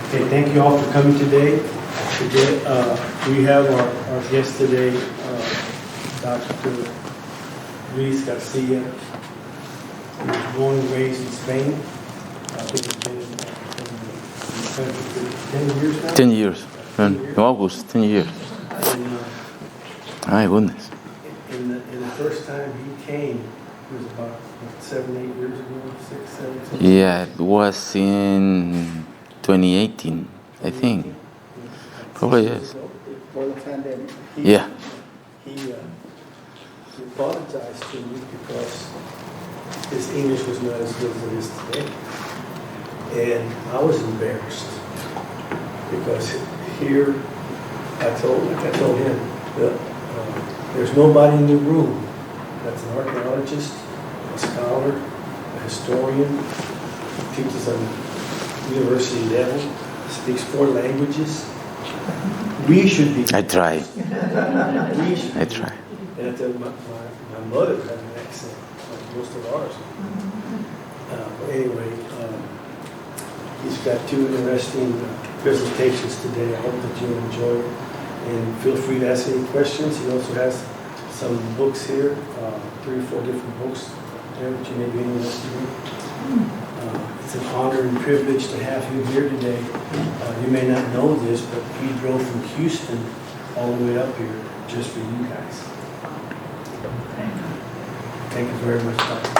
Okay, thank you all for coming today. Today, we have our guest today, Dr. Luis Garcia. He was born and raised in Spain. I think he's been in this country for 10 years now? 10 years. In August, 10 years. My goodness. In the first time he came, it was about 7, 8 years ago, 6, 7, 7. Yeah, it was in 2018, I think. Probably yes. For the pandemic. Yeah. He apologized to me because his English was not as good as it is today. And I was embarrassed because here, I told him that there's nobody in the room that's an archaeologist, a scholar, a historian, teaches on university level, speaks 4 languages. We should be. I try. We should I be. try. And I tell my mother had an accent, like most of ours. But anyway, he's got 2 interesting presentations today. I hope that you enjoy it. And feel free to ask any questions. He also has some books here, 3 or 4 different books there that you may be interested in. It's an honor and privilege to have him here today. You may not know this, but he drove from Houston all the way up here just for you guys. Thank you very much, Doctor.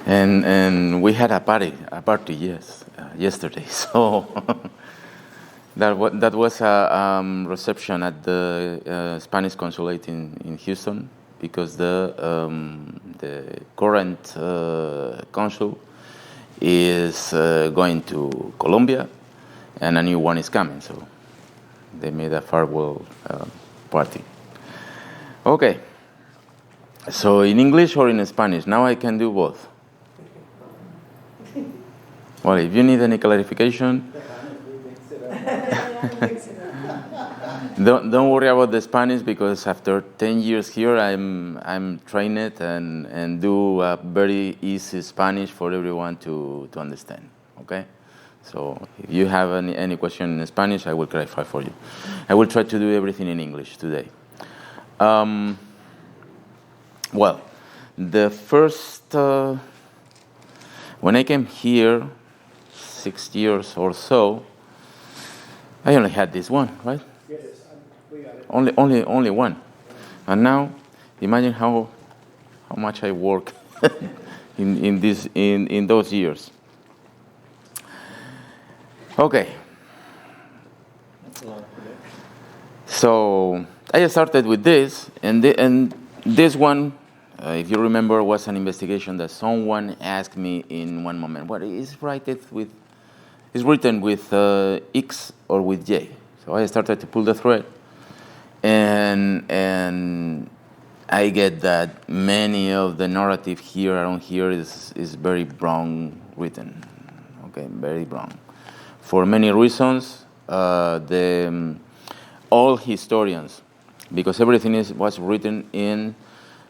And we had a party, yes, yesterday. So that was a reception at the Spanish consulate in Houston, because the current consul is going to Colombia, and a new one is coming. So they made a farewell party. Okay. So in English or in Spanish? Now I can do both. Well, if you need any clarification, don't worry about the Spanish, because after 10 years here, I'm trained and do a very easy Spanish for everyone to understand. Okay, so if you have any question in Spanish, I will clarify for you. I will try to do everything in English today. Well, the first when I came here 6 years or so, I only had this one, right? Yes, we got it. Only one. And now, imagine how much I work in those years. Okay. So I started with this, and this one, if you remember, was an investigation that someone asked me in one moment. What is written with X or with J? So I started to pull the thread, and I get that many of the narrative here around here is very wrong written. Okay, very wrong. For many reasons, all historians, because everything was written in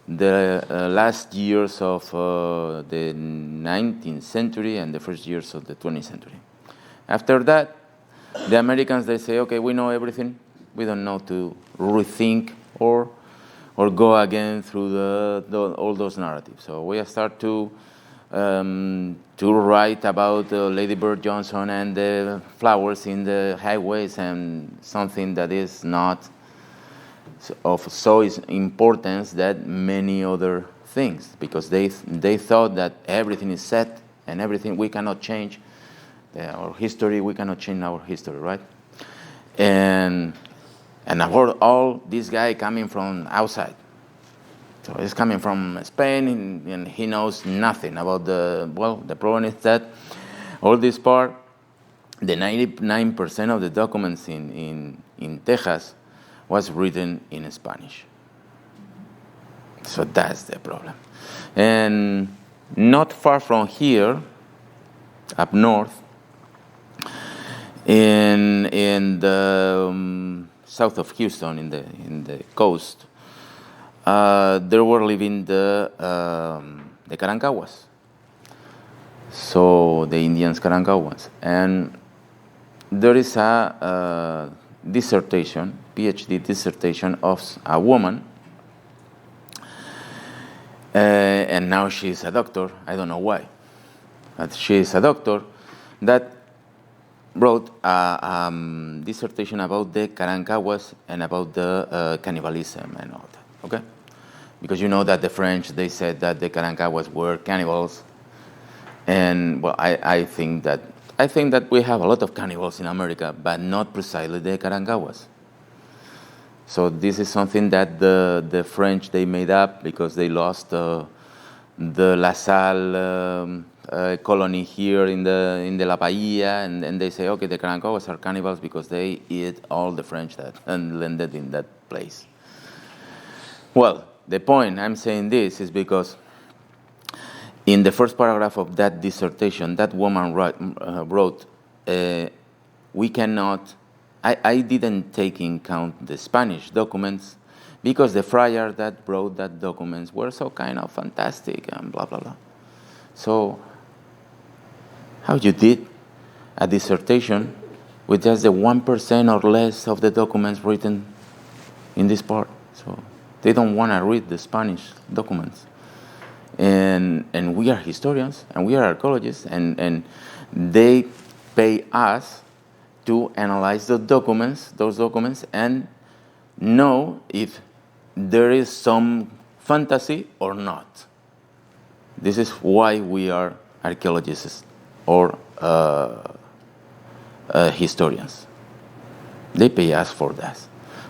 the last years of the 19th century and the first years of the 20th century. After that, the Americans, they say, okay, we know everything. We don't know to rethink or go again through all those narratives. So we start to write about Lady Bird Johnson and the flowers in the highways, and something that is not of so importance that many other things, because they thought that everything is set and everything we cannot change. Our history, we cannot change our history, right? And about all this guy coming from outside. So he's coming from Spain, and he knows nothing about the problem is that all this part, the 99% of the documents in Texas was written in Spanish. So that's the problem. And not far from here, up north, in the south of Houston, in the coast, there were living the Karankawas. So the Indians Karankawas. And there is a dissertation, PhD dissertation of a woman, and now she's a doctor. I don't know why, but she is a doctor that wrote a dissertation about the Karankawas and about the cannibalism and all that. Okay, because you know that the French, they said that the Karankawas were cannibals, and well, I think that we have a lot of cannibals in America, but not precisely the Karankawas. So this is something that the French, they made up because they lost the La Salle colony here in the La Bahia, and they say, okay, the Karankawas are cannibals because they eat all the French that and landed in that place. Well, the point I'm saying this is because in the first paragraph of that dissertation, that woman wrote, we cannot, I didn't take in count the Spanish documents because the friar that wrote that documents were so kind of fantastic and blah, blah, blah. So how you did a dissertation with just the 1% or less of the documents written in this part? So they don't want to read the Spanish documents. And we are historians, and we are archaeologists, and they pay us to analyze those documents, and know if there is some fantasy or not. This is why we are archaeologists or historians. They pay us for that.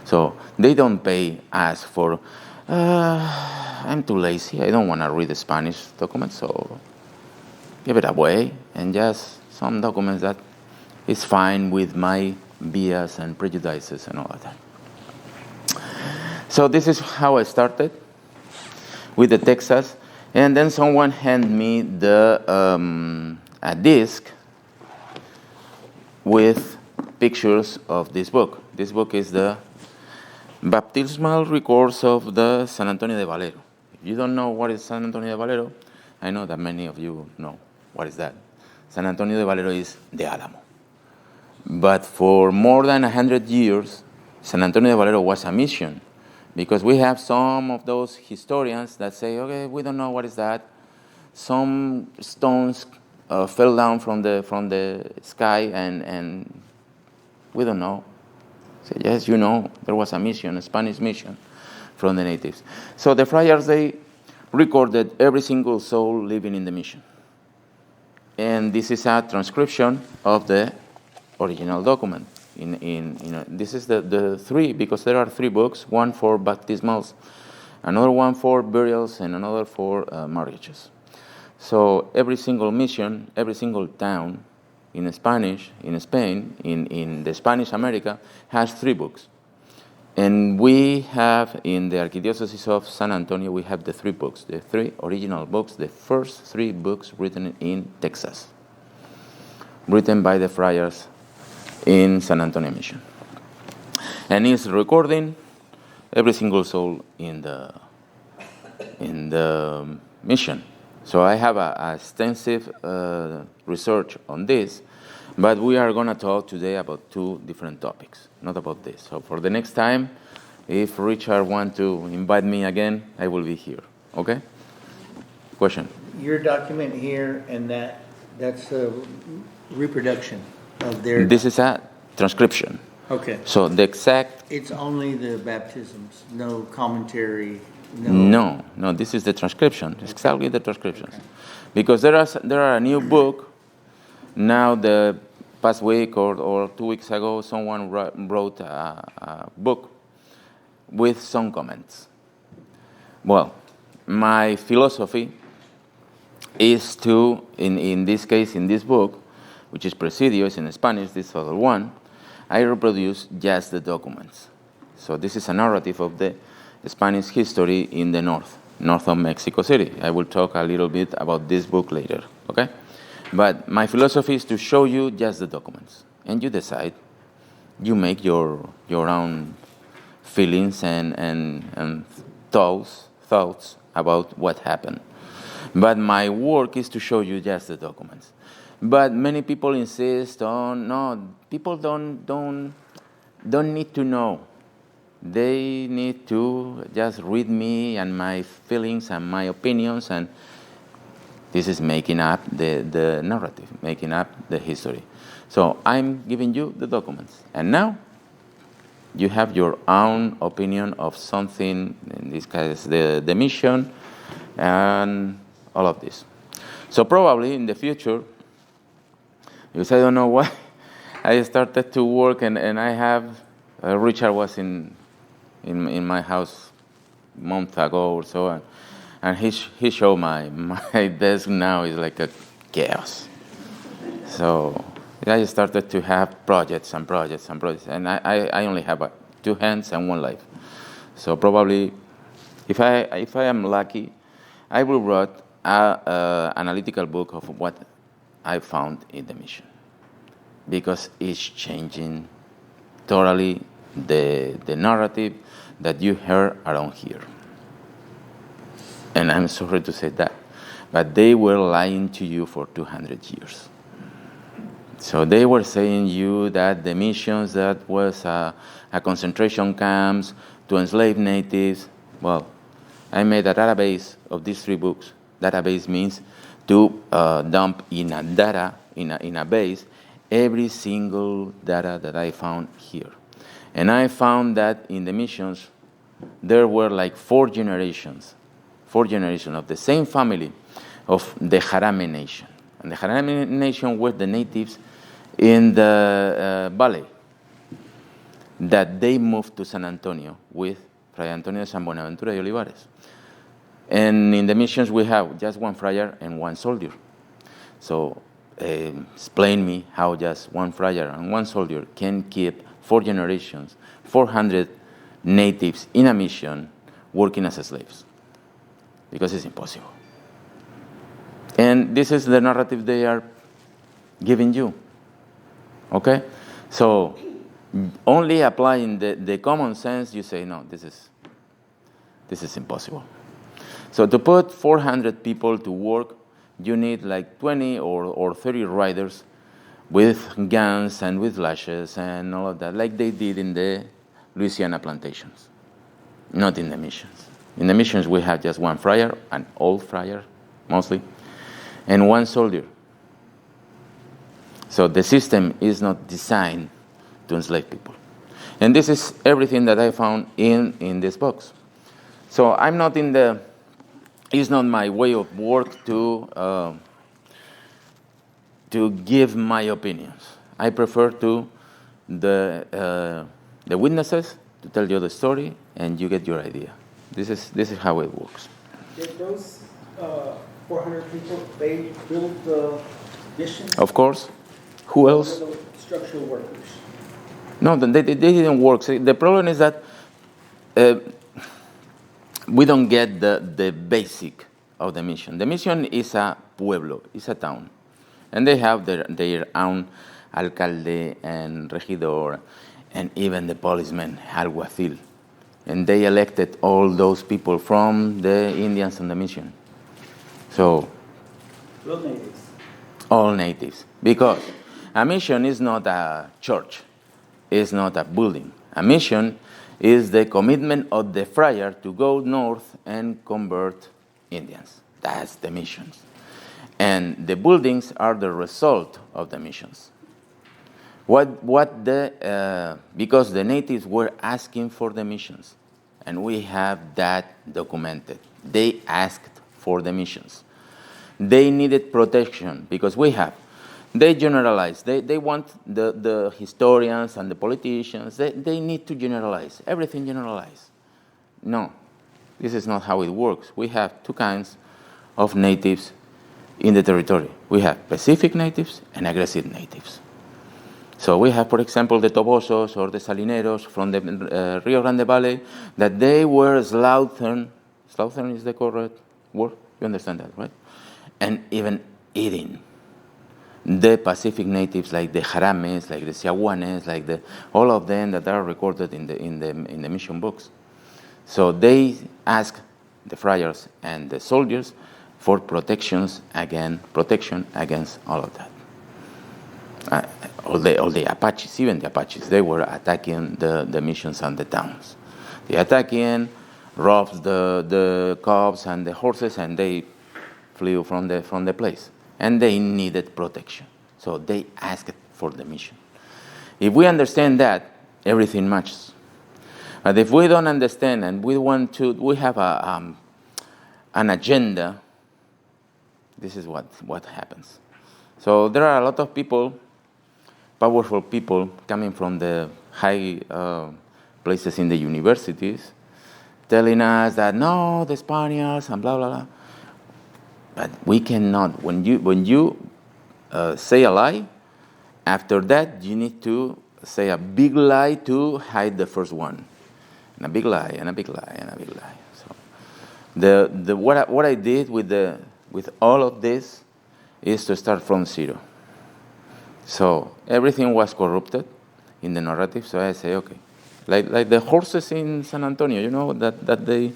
So they don't pay us for, I'm too lazy, I don't want to read the Spanish documents, so give it away, and just some documents that is fine with my bias and prejudices and all of that. So this is how I started with the Texas, and then someone handed me a disc with pictures of this book. This book is the Baptismal Records of the San Antonio de Valero. If you don't know what is San Antonio de Valero, I know that many of you know what is that. San Antonio de Valero is the Alamo. But for more than 100 years, San Antonio de Valero was a mission, because we have some of those historians that say, okay, we don't know what is that. Some stones fell down from the sky, and we don't know. So yes, you know, there was a mission, a Spanish mission from the natives. So the friars, they recorded every single soul living in the mission. And this is a transcription of the original document. This is the three, because there are 3 books, one for baptismals, another one for burials, and another for marriages. So every single mission, every single town in Spanish, in Spain, in the Spanish America, has 3 books. And we have, in the Archdiocese of San Antonio, we have the 3 books, the 3 original books, the first 3 books written in Texas, written by the friars in San Antonio Mission. And it's recording every single soul in the mission. So I have a extensive research on this, but we are going to talk today about 2 different topics, not about this. So for the next time, if Richard wants to invite me again, I will be here. Okay? Question? Your document here and that's a reproduction of their... This is a transcription. Okay. So the exact... It's only the baptisms, no commentary, No, this is the transcription. It's exactly the transcriptions. Okay. Because there are a new book. Now, the past week or 2 weeks ago, someone wrote a book with some comments. Well, my philosophy is to, in this case, in this book, which is Presidio, is in Spanish, this other one, I reproduce just the documents. So this is a narrative of the Spanish history in the north of Mexico City. I will talk a little bit about this book later, okay? But my philosophy is to show you just the documents, and you decide. You make your own feelings and thoughts about what happened. But my work is to show you just the documents. But many people insist on, no, people don't need to know. They need to just read me and my feelings and my opinions, and this is making up the narrative, making up the history. So I'm giving you the documents. And now you have your own opinion of something, in this case the mission, and all of this. So probably in the future, because I don't know why, I started to work and I have, Richard was in my house a month ago or so, and he showed my desk now is like a chaos. So I started to have projects, and I only have 2 hands and 1 life. So probably, if I am lucky, I will write an analytical book of what I found in the mission, because it's changing totally the narrative that you heard around here. And I'm sorry to say that, but they were lying to you for 200 years. So they were saying you that the missions, that was a concentration camps to enslave natives. Well, I made a database of these 3 books. Database means to dump in a data, in a base, every single data that I found here. And I found that in the missions, there were like 4 generations of the same family of the Jarame nation. And the Jarame nation were the natives in the valley that they moved to San Antonio with Fray Antonio de San Buenaventura y Olivares. And in the missions, we have just 1 friar and 1 soldier. So explain me how just 1 friar and 1 soldier can keep 4 generations, 400 natives in a mission working as slaves, because it's impossible. And this is the narrative they are giving you. Okay? So only applying the common sense, you say, no, this is impossible. So to put 400 people to work, you need like 20 or 30 riders with guns and with lashes and all of that, like they did in the Louisiana plantations, not in the missions. In the missions, we have just 1 friar, an old friar, mostly, and 1 soldier. So the system is not designed to enslave people. And this is everything that I found in this box. So I'm not it's not my way of work to give my opinions. I prefer to the witnesses to tell you the story, and you get your idea. This is how it works. Did those 400 people, they build the mission? Of course. Who else? The structural workers. No, they didn't work. See, the problem is that we don't get the basic of the mission. The mission is a pueblo, is a town. And they have their own alcalde and regidor, and even the policeman, alguacil. And they elected all those people from the Indians on the mission. So, Los natives. all natives. Because a mission is not a church. It's not a building. A mission is the commitment of the friar to go north and convert Indians. That's the missions. And the buildings are the result of the missions. Because the natives were asking for the missions, and we have that documented. They asked for the missions. They needed protection because they generalize. They want the historians and the politicians, they need to generalize. Everything generalized. No, this is not how it works. We have 2 kinds of natives in the territory. We have Pacific natives and aggressive natives. So we have, for example, the Tobosos or the Salineros from the Rio Grande Valley, that they were slaughtering. Slaughtering is the correct word? You understand that, right? And even eating the Pacific natives, like the Jarames, like the Siahuanes, like all of them that are recorded in the mission books. So they ask the friars and the soldiers for protection against all of that. All the Apaches, even the Apaches, they were attacking the missions and the towns. They attacking, robbed the cows and the horses, and they flew from the place. And they needed protection, so they asked for the mission. If we understand that, everything matches. But if we don't understand and we have an agenda, this is what happens. So there are a lot of people, powerful people, coming from the high places in the universities, telling us that no, the Spaniards and blah blah blah. But we cannot. When you say a lie, after that you need to say a big lie to hide the first one, and a big lie, and a big lie, and a big lie. So what I did with all of this is to start from zero. So everything was corrupted in the narrative. So I say, okay, like the horses in San Antonio, that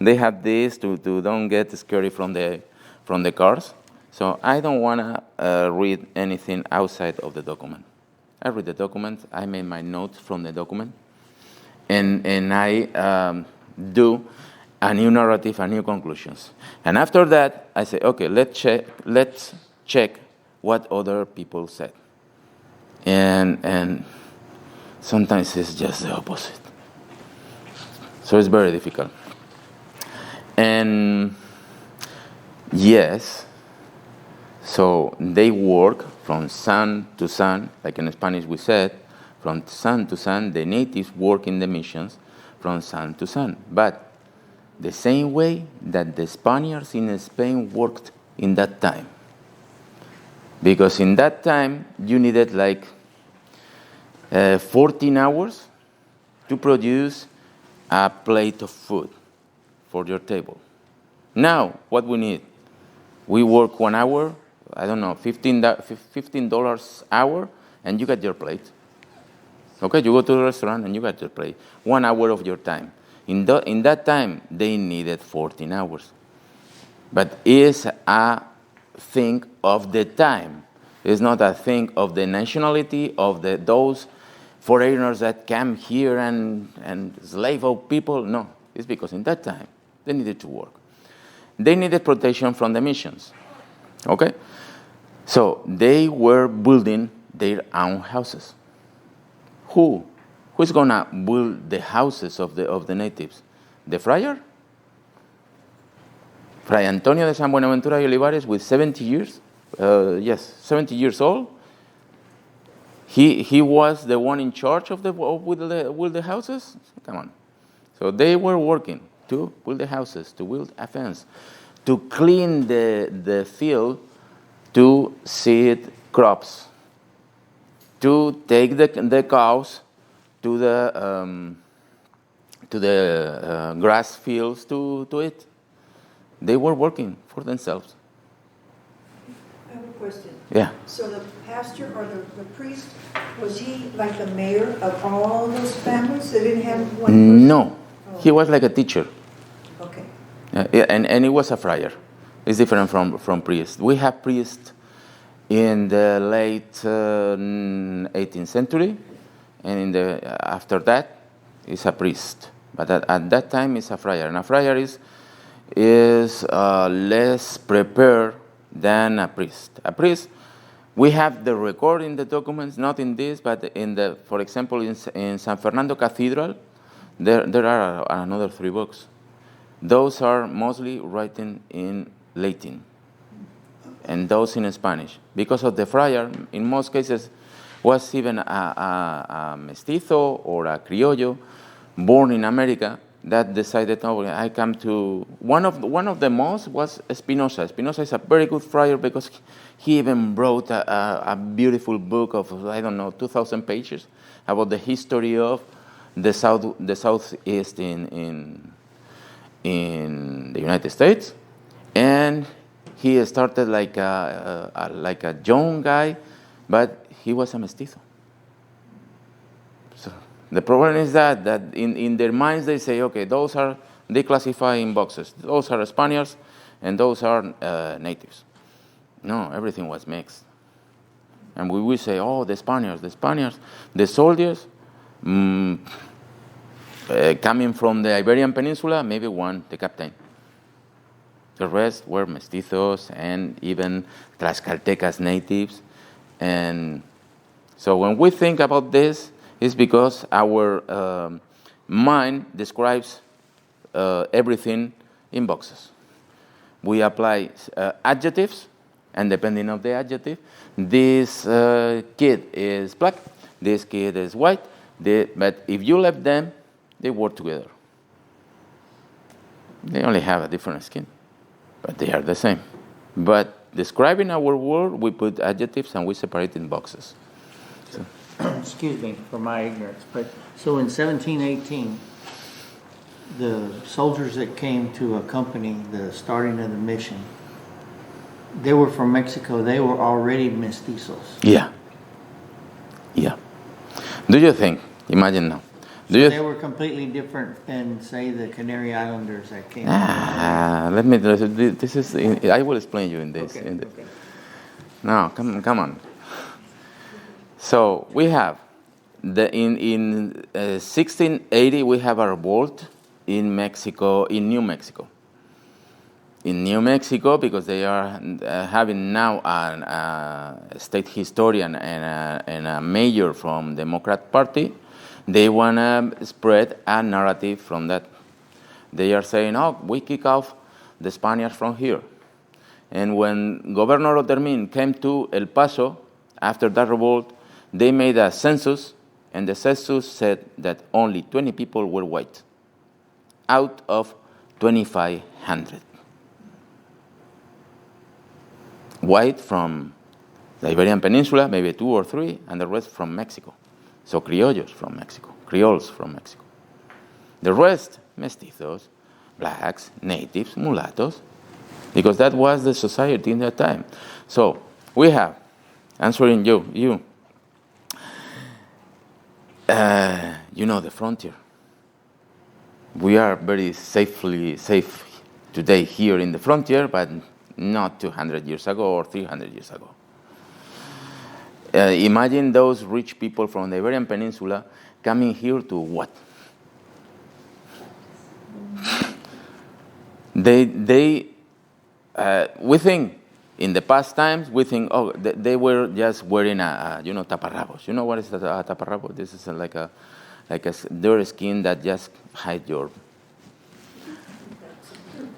they have this to don't get scary from the cars. So I don't want to read anything outside of the document. I read the document. I made my notes from the document, and I do a new narrative, a new conclusions. And after that, I say, okay, let's check what other people said. And sometimes it's just the opposite. So it's very difficult. And yes, so they work from sun to sun, like in Spanish we said, from sun to sun. The natives work in the missions from sun to sun. But the same way that the Spaniards in Spain worked in that time. Because in that time, you needed like 14 hours to produce a plate of food for your table. Now, what we need? We work 1 hour, I don't know, $15 hour, and you get your plate. Okay, you go to the restaurant and you get your plate. 1 hour of your time. In that time, they needed 14 hours. But it's a thing of the time. It's not a thing of the nationality of those foreigners that came here and slave out people. No, it's because in that time, they needed to work. They needed protection from the missions. Okay? So they were building their own houses. Who's going to build the houses of the natives? The friar? Fray Antonio de San Buenaventura y Olivares with 70 years. 70 years old. He was the one in charge of with the houses. Come on. So they were working to build the houses, to build a fence, to clean the field, to seed crops, to take the cows to the grass fields to eat. They were working for themselves. I have a question. Yeah. So the pastor or the priest, was he like the mayor of all those families? They didn't have one person? No. Oh. He was like a teacher. Okay. And he was a friar. It's different from priest. We have priests in the late 18th century, and after that, it's a priest. But at that time, it's a friar. And a friar is less prepared than a priest. A priest, we have the record in the documents, not in this, but for example, in San Fernando Cathedral, there are another 3 books. Those are mostly written in Latin, and those in Spanish. Because of the friar, in most cases, was even a mestizo or a criollo born in America that decided, I come to... One of the most was Spinoza. Spinoza is a very good friar because he even wrote a beautiful book of, 2,000 pages about the history of the Southeast in the United States. And he started like a young guy, but he was a mestizo. So the problem is that in their minds they say, okay, they classify in boxes. Those are Spaniards, and those are natives. No, everything was mixed. And we will say, oh, the Spaniards, the soldiers, coming from the Iberian Peninsula, maybe one, the captain. The rest were mestizos and even Tlaxcaltecas natives. And so when we think about this, it's because our mind describes everything in boxes. We apply adjectives, and depending on the adjective, this kid is black, this kid is white, but if you left them, they work together. They only have a different skin, but they are the same. But describing our world, we put adjectives and we separate in boxes. So. Excuse me for my ignorance, but so in 1718, the soldiers that came to accompany the starting of the mission, they were from Mexico. They were already mestizos. Yeah. Do you think? Imagine now. They were completely different than, say, the Canary Islanders that came. This is. I will explain you in this. Okay. No, come on. So we have in 1680 we have a revolt in Mexico, in New Mexico. In New Mexico, because they are having now a state historian and a mayor from Democrat Party, they want to spread a narrative from that. They are saying, oh, we kick off the Spaniards from here. And when Governor Otermin came to El Paso, after that revolt, they made a census, and the census said that only 20 people were white, out of 2,500. White from the Iberian Peninsula, maybe 2 or 3, and the rest from Mexico. So criollos from Mexico, Creoles from Mexico. The rest, mestizos, blacks, natives, mulattoes, because that was the society in that time. So we have, answering you, the frontier. We are very safe today here in the frontier, but not 200 years ago or 300 years ago. Imagine those rich people from the Iberian Peninsula coming here to what? We think, in the past times, we think, oh, they were just wearing taparrabos. You know what is a taparrabo? This is like a dirty skin that just hide your...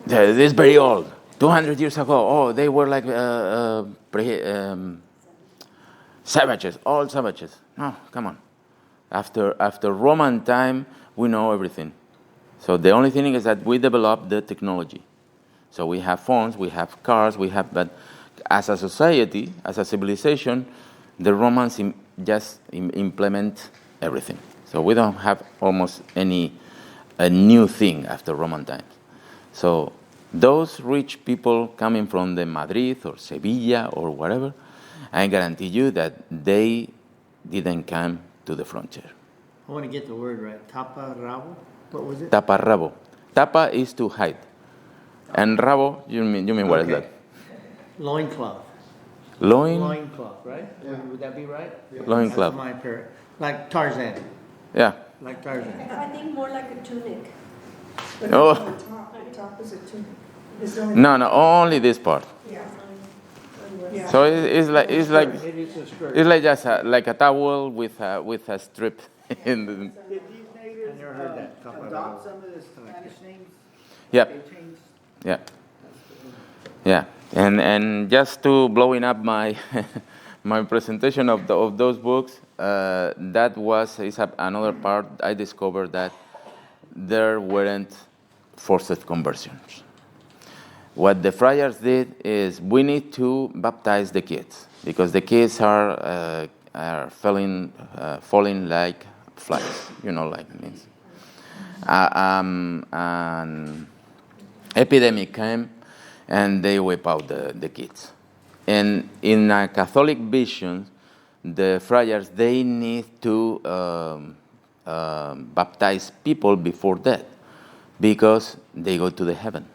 This is very old. 200 years ago, oh, they were like savages, all savages. No, come on. After Roman time, we know everything. So the only thing is that we developed the technology. So we have phones, we have cars, but as a society, as a civilization, the Romans just implement everything. So we don't have almost a new thing after Roman times. So those rich people coming from the Madrid or Sevilla or whatever, I guarantee you that they didn't come to the frontier. I want to get the word right. Taparrabo? What was it? Taparrabo. Tapa is to hide. And rabo, you mean what is that? Loincloth. Loincloth, right? Yeah. Would that be right? Yeah. Loincloth. That's my parrot. Like Tarzan. Yeah. Like Tarzan. I think more like a tunic. But Oh. The top is a tunic. No, only this part. Yeah. So it's like It is a skirt. it's like just like a towel with a strip in the. Did these natives I never heard that. adopt some of the Spanish names? Yep. They changed. Yeah. And just to blowing up my my presentation of those books, is another part. I discovered that there weren't forced conversions. What the friars did is we need to baptize the kids because the kids are falling like flies, like it means. An epidemic came and they wipe out the kids. And in a Catholic vision, the friars, they need to baptize people before death because they go to the heaven.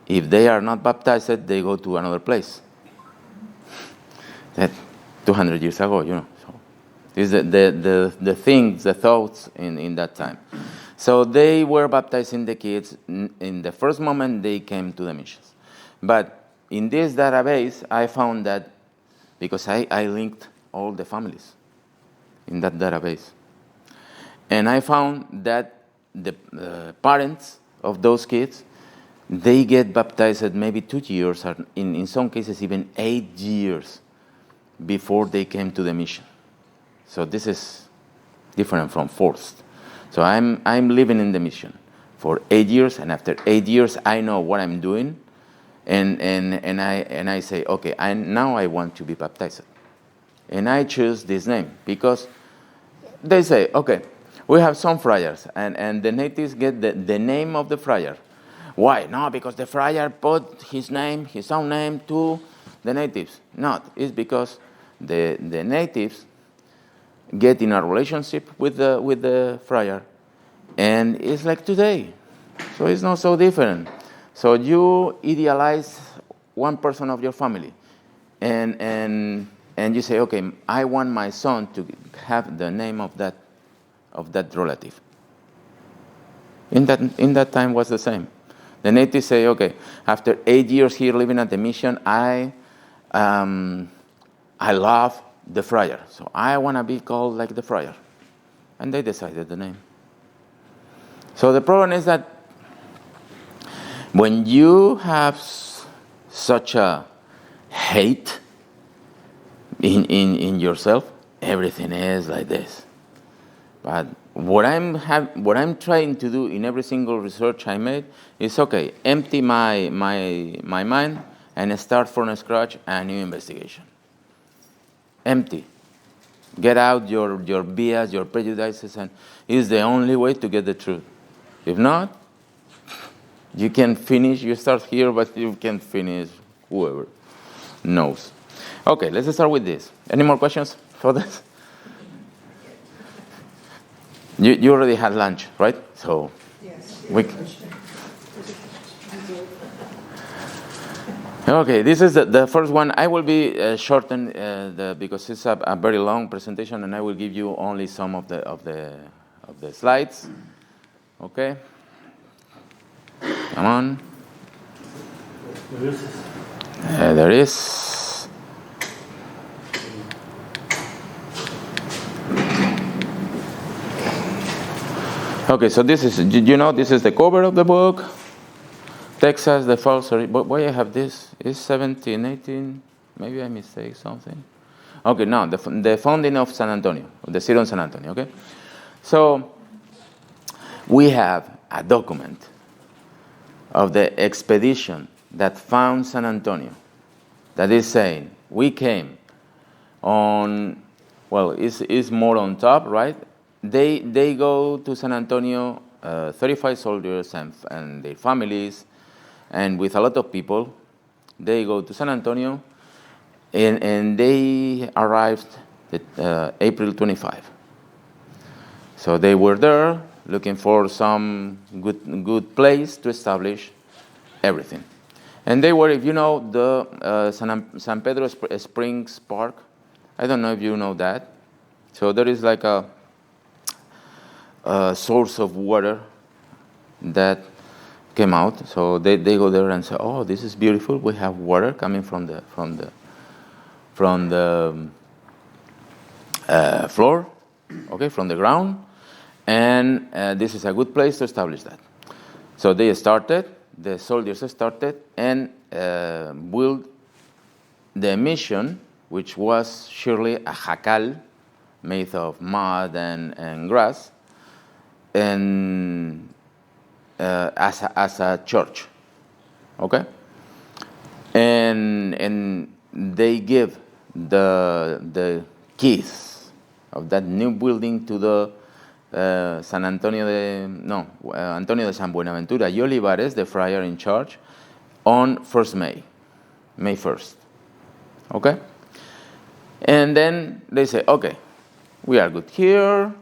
if they are not baptized, they go to another place. That 200 years ago, So this is the things, the thoughts in that time. So they were baptizing the kids in the first moment they came to the missions. But in this database, I found that, because I linked all the families in that database. And I found that the parents of those kids, they get baptized maybe 2 years, or in some cases even 8 years before they came to the mission. So this is different from forced. So I'm living in the mission for 8 years, and after 8 years, I know what I'm doing, and I say, okay, now I want to be baptized, and I choose this name because they say, okay, we have some friars, and the natives get the name of the friar. Why? No, because the friar put his own name to the natives. Not. It's because the natives get in a relationship with the friar, and it's like today. So it's not so different. So you idealize one person of your family, and you say, okay, I want my son to have the name of that relative. In that time was the same. The natives say, okay, after 8 years here living at the mission, I love the friar, so I want to be called like the friar. And they decided the name. So the problem is that when you have such a hate in yourself, everything is like this. But what I'm trying to do in every single research I made is, okay, empty my mind and start from scratch a new investigation. Empty. Get out your bias, your prejudices, and it's the only way to get the truth. If not, you can finish, you start here, but you can finish whoever knows. Okay, let's start with this. Any more questions for this? You already had lunch, right? So Yes. Okay, this is the first one. I will be shortened because it's a very long presentation, and I will give you only some of the slides. Okay. Come on. There is. Okay, so this is, this is the cover of the book. Texas, the fall, sorry, why I have this? Is 17, 18, maybe I mistake something. Okay, no, the founding of San Antonio, the city of San Antonio, okay? So, we have a document of the expedition that found San Antonio that is saying, we came on, well, it's more on top, right? They go to San Antonio, 35 soldiers and their families, and with a lot of people. They go to San Antonio, and they arrived April 25. So they were there looking for some good place to establish everything. And they were, if you know, the San Pedro Springs Park. I don't know if you know that. So there is like a source of water that came out. So they go there and say, oh, this is beautiful. We have water coming from the floor, okay, from the ground, and this is a good place to establish that. So they started, the soldiers started, and built the mission, which was surely a jacal made of mud and grass, and as a church, okay, and they give the keys of that new building to the Antonio de San Buenaventura y Olivares, the friar in charge, on 1st May 1st, okay, and then they say, okay, we are good here,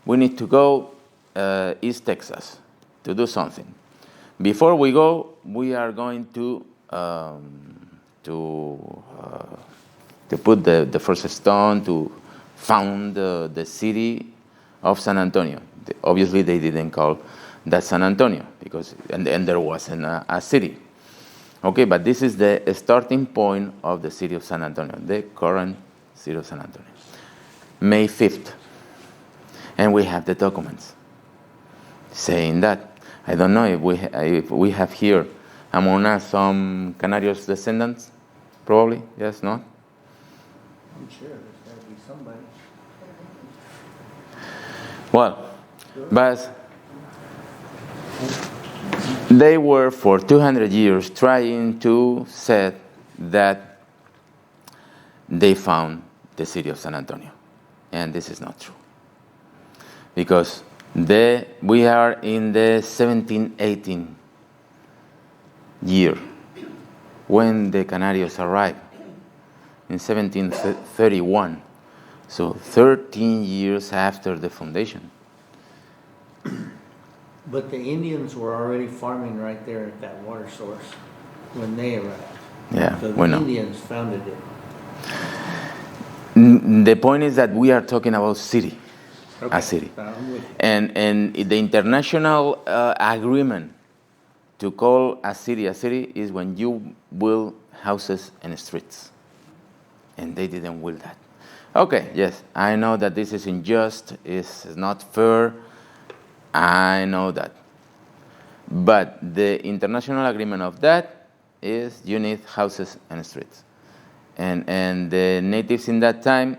we need to go East Texas to do something. before we go, we are going to put the first stone to found the city of San Antonio. Obviously, they didn't call that San Antonio because and there wasn't a city. Okay, but this is the starting point of the city of San Antonio, the current city of San Antonio. May 5th. And we have the documents saying that. I don't know if we have here among us some Canarios descendants. Probably, yes, no? I'm sure there's got to be somebody. Well, but they were for 200 years trying to say that they found the city of San Antonio. And this is not true. Because we are in the 1718 year when the Canarios arrived in 1731. So 13 years after the foundation. But the Indians were already farming right there at that water source when they arrived. Yeah, So the we know. Indians founded it. The point is that we are talking about city, Okay. a city. I'm with you. And the international agreement to call a city is when you build houses and streets. And they didn't will that. Okay, yes, I know that this is unjust, it's not fair, I know that. But the international agreement of that is you need houses and streets. And the natives in that time,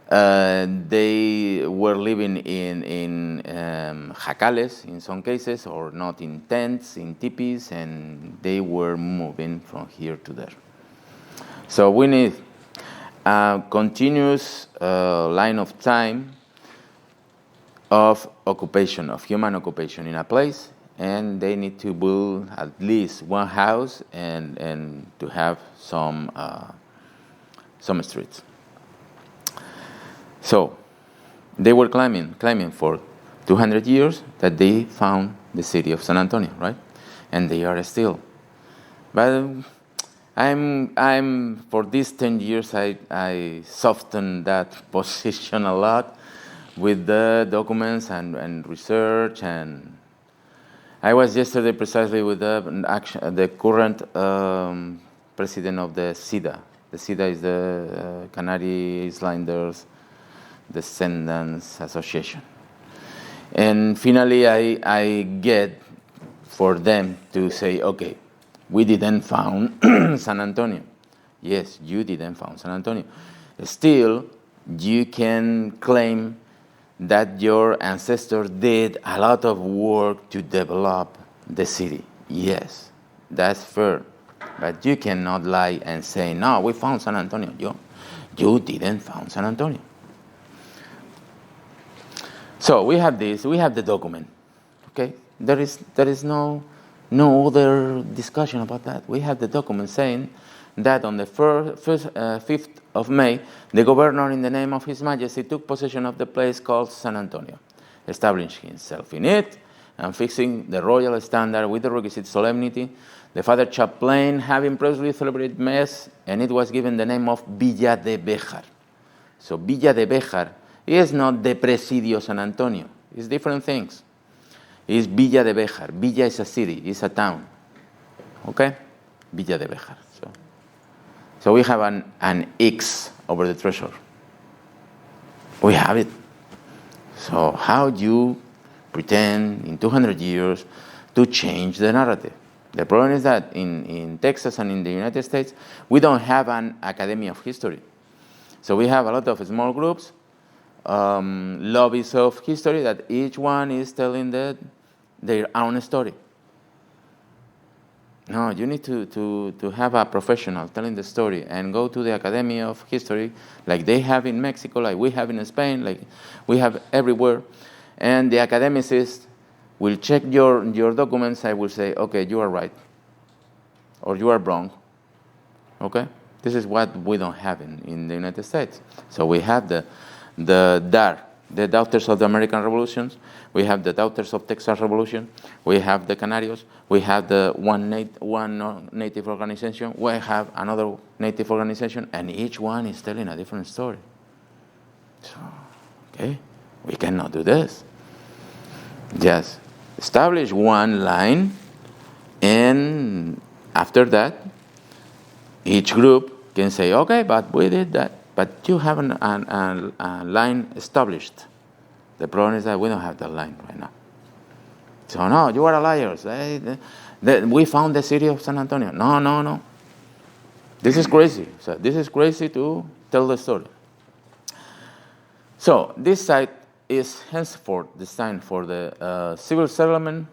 they were living in jacales in some cases, or not in tents, in tipis, and they were moving from here to there. So we need a continuous line of time of occupation, of human occupation in a place, and they need to build at least one house and to have some streets. So they were claiming for 200 years that they found the city of San Antonio, right? And they are still. But I'm for these 10 years I softened that position a lot with the documents and research, and I was yesterday precisely with the current president of the SIDA. The SIDA is the Canary Islanders Descendants Association. And finally I get for them to say, okay, we didn't found San Antonio. Yes, you didn't found San Antonio. Still, you can claim that your ancestors did a lot of work to develop the city. Yes, that's fair. But you cannot lie and say, no, we found San Antonio. You didn't found San Antonio. So we have this, we have the document. Okay? There is no other discussion about that. We have the document saying that on the 5th of May, the governor, in the name of His Majesty, took possession of the place called San Antonio, establishing himself in it and fixing the royal standard with the requisite solemnity. The Father Chaplain having previously celebrated Mass, and it was given the name of Villa de Béjar. So Villa de Béjar is not the Presidio San Antonio. It's different things. It's Villa de Béjar. Villa is a city, it's a town. Okay? Villa de Béjar. So we have an X over the treasure. We have it. So how do you pretend in 200 years to change the narrative? The problem is that in Texas and in the United States, we don't have an Academy of History. So we have a lot of small groups, lobbies of history, that each one is telling their own story. No, you need to have a professional telling the story and go to the Academy of History like they have in Mexico, like we have in Spain, like we have everywhere. And the academicists will check your documents. I will say, okay, you are right, or you are wrong. Okay? This is what we don't have in the United States. So we have the dark the Daughters of the American Revolutions, we have the Daughters of Texas Revolution, we have the Canarios, we have the one native organization, we have another native organization, and each one is telling a different story. So, okay, we cannot do this. Just establish one line, and after that, each group can say, okay, but we did that. But you have a line established. The problem is that we don't have that line right now. So, no, you are liars. We found the city of San Antonio. No. This is crazy. So this is crazy to tell the story. So this site is henceforth designed for the civil settlement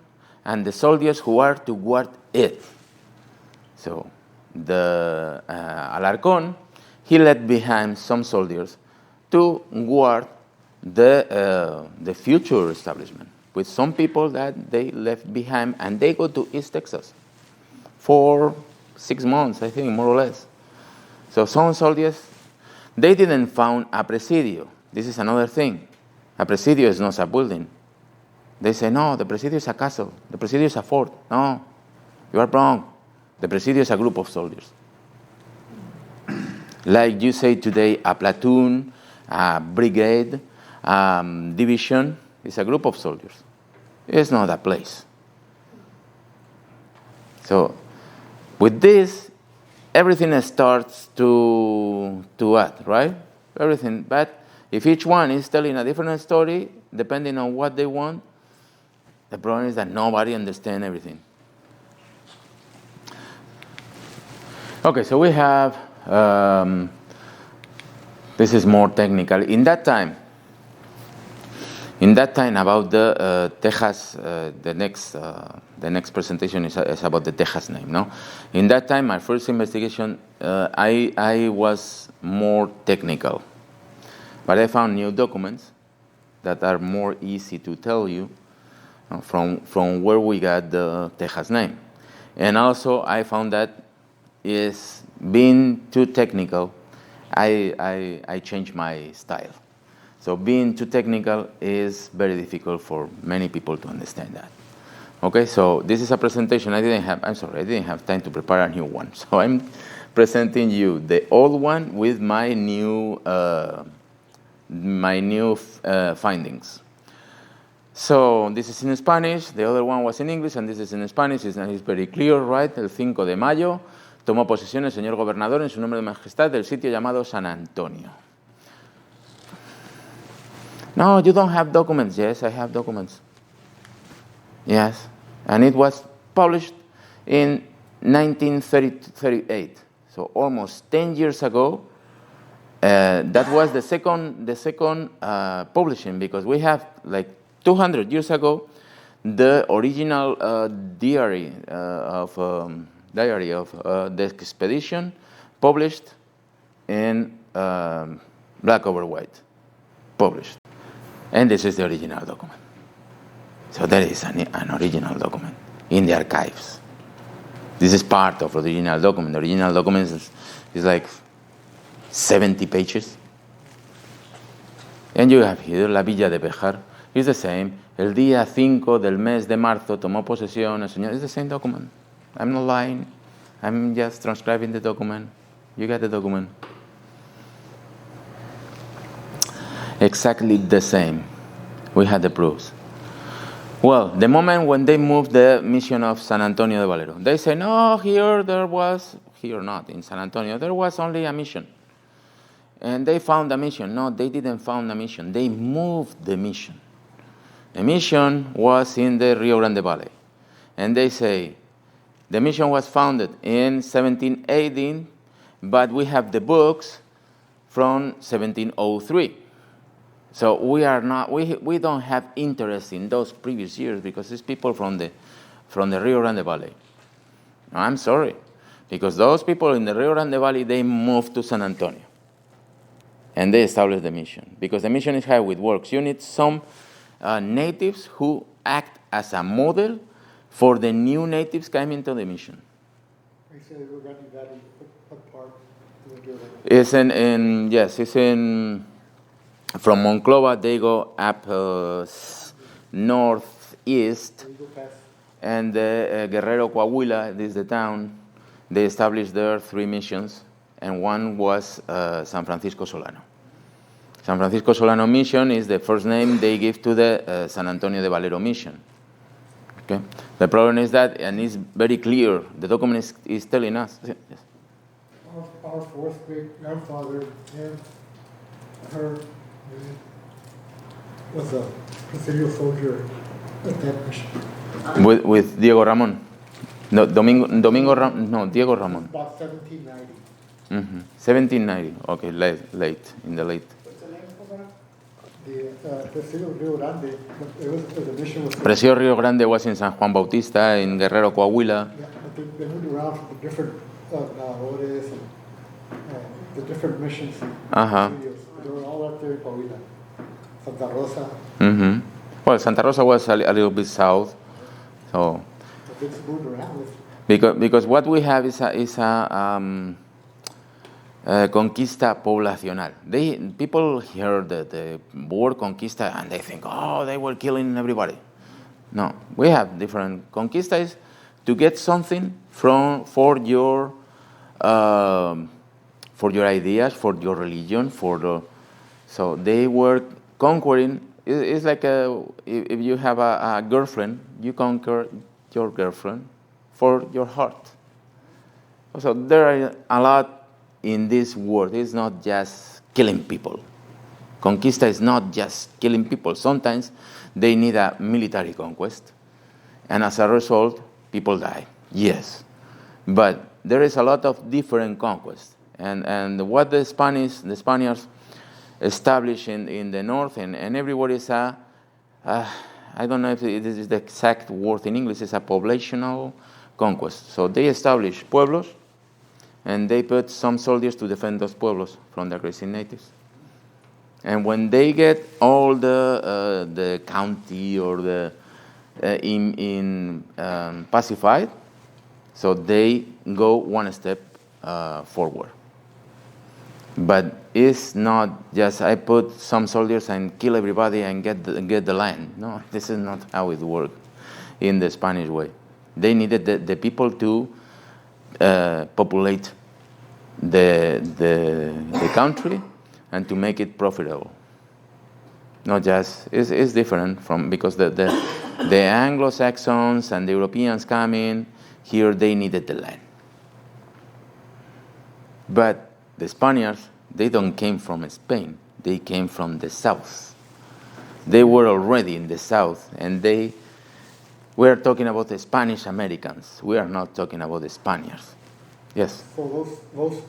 and the soldiers who are to guard it. So the Alarcón, he left behind some soldiers to guard the future establishment with some people that they left behind, and they go to East Texas for 6 months, I think, more or less. So some soldiers, they didn't found a Presidio. This is another thing. A Presidio is not a building. They say, no, the Presidio is a castle. The Presidio is a fort. No, you are wrong. The Presidio is a group of soldiers. Like you say today, a platoon, a brigade, division is a group of soldiers. It's not a place. So with this, everything starts to add, right? Everything. But if each one is telling a different story, depending on what they want, the problem is that nobody understands everything. Okay, so we have, this is more technical. In that time about the Texas, the next presentation is about the Texas name, no? In that time, my first investigation, I was more technical. But I found new documents that are more easy to tell you from where we got the Texas name. And also, I found that is being too technical, I changed my style. So being too technical is very difficult for many people to understand that. Okay, so this is a presentation. I didn't have time to prepare a new one. So I'm presenting you the old one with my new findings. So this is in Spanish, the other one was in English, and this is in Spanish, and it's very clear, right? El 5 de mayo tomó posesión el señor gobernador en su nombre de majestad del sitio llamado San Antonio. No, you don't have documents. Yes, I have documents. Yes, and it was published in 1938, so almost 10 years ago. That was the second publishing, because we have like 200 years ago the original diary of the expedition, published in black over white, published, and this is the original document. So there is an original document in the archives. This is part of the original document. The original document is like 70 pages. And you have here La Villa de Béjar. It's the same. El día 5 del mes de marzo tomó posesión el señor. It's the same document. I'm not lying. I'm just transcribing the document. You got the document. Exactly the same. We had the proofs. Well, the moment when they moved the mission of San Antonio de Valero, they say, no, here not, in San Antonio, there was only a mission. And they found a mission. No, they didn't found a mission. They moved the mission. The mission was in the Rio Grande Valley. And they say, the mission was founded in 1718, but we have the books from 1703. So we don't have interest in those previous years, because it's people from the Rio Grande Valley. I'm sorry, because those people in the Rio Grande Valley, they moved to San Antonio, and they established the mission, because the mission is how it works. You need some natives who act as a model for the new natives coming to the mission. You said Rio Grande Valley, what part? It's in From Monclova, they go up northeast, and Guerrero Coahuila, this is the town. They established there 3 missions, and one was San Francisco Solano. San Francisco Solano mission is the first name they give to the San Antonio de Valero mission. Okay. The problem is that, and it's very clear, the document is telling us. Yes. Our fourth great grandfather and her was a Presidio soldier at that mission. With Diego Ramon. No, Diego Ramon. About 1790. 1790. Okay, late in the late. What's the name for that? The Presidio Rio Grande. The mission was. Presidio Rio Grande was in San Juan Bautista, in Guerrero Coahuila. Yeah, but they moved around from the different Navajoes and the different missions. They were all up there in Coahuila. Santa Rosa. Well, Santa Rosa was a little bit south, so. But it's moved around. Because what we have is a conquista poblacional. People hear the word conquista and they think, oh, they were killing everybody. No, we have different. Conquista is to get something for your ideas, for your religion, so they were conquering. It's like if you have a girlfriend, you conquer your girlfriend for your heart. So there are a lot in this word. It's not just killing people. Conquista is not just killing people. Sometimes they need a military conquest, and as a result, people die. Yes, but there is a lot of different conquests, and what the Spaniards established in the north and everywhere is I don't know if this is the exact word in English, it's a poblational conquest. So they established pueblos, and they put some soldiers to defend those pueblos from the aggressive natives. And when they get all the county or the pacified, so they go one step forward. But it's not just I put some soldiers and kill everybody and get the land. No, this is not how it worked in the Spanish way. They needed the people to populate the country and to make it profitable. Not just it's different from because the Anglo-Saxons and the Europeans come in here. They needed the land, but the Spaniards, they don't came from Spain. They came from the south. They were already in the south, and we are talking about the Spanish Americans. We are not talking about the Spaniards. Yes? So those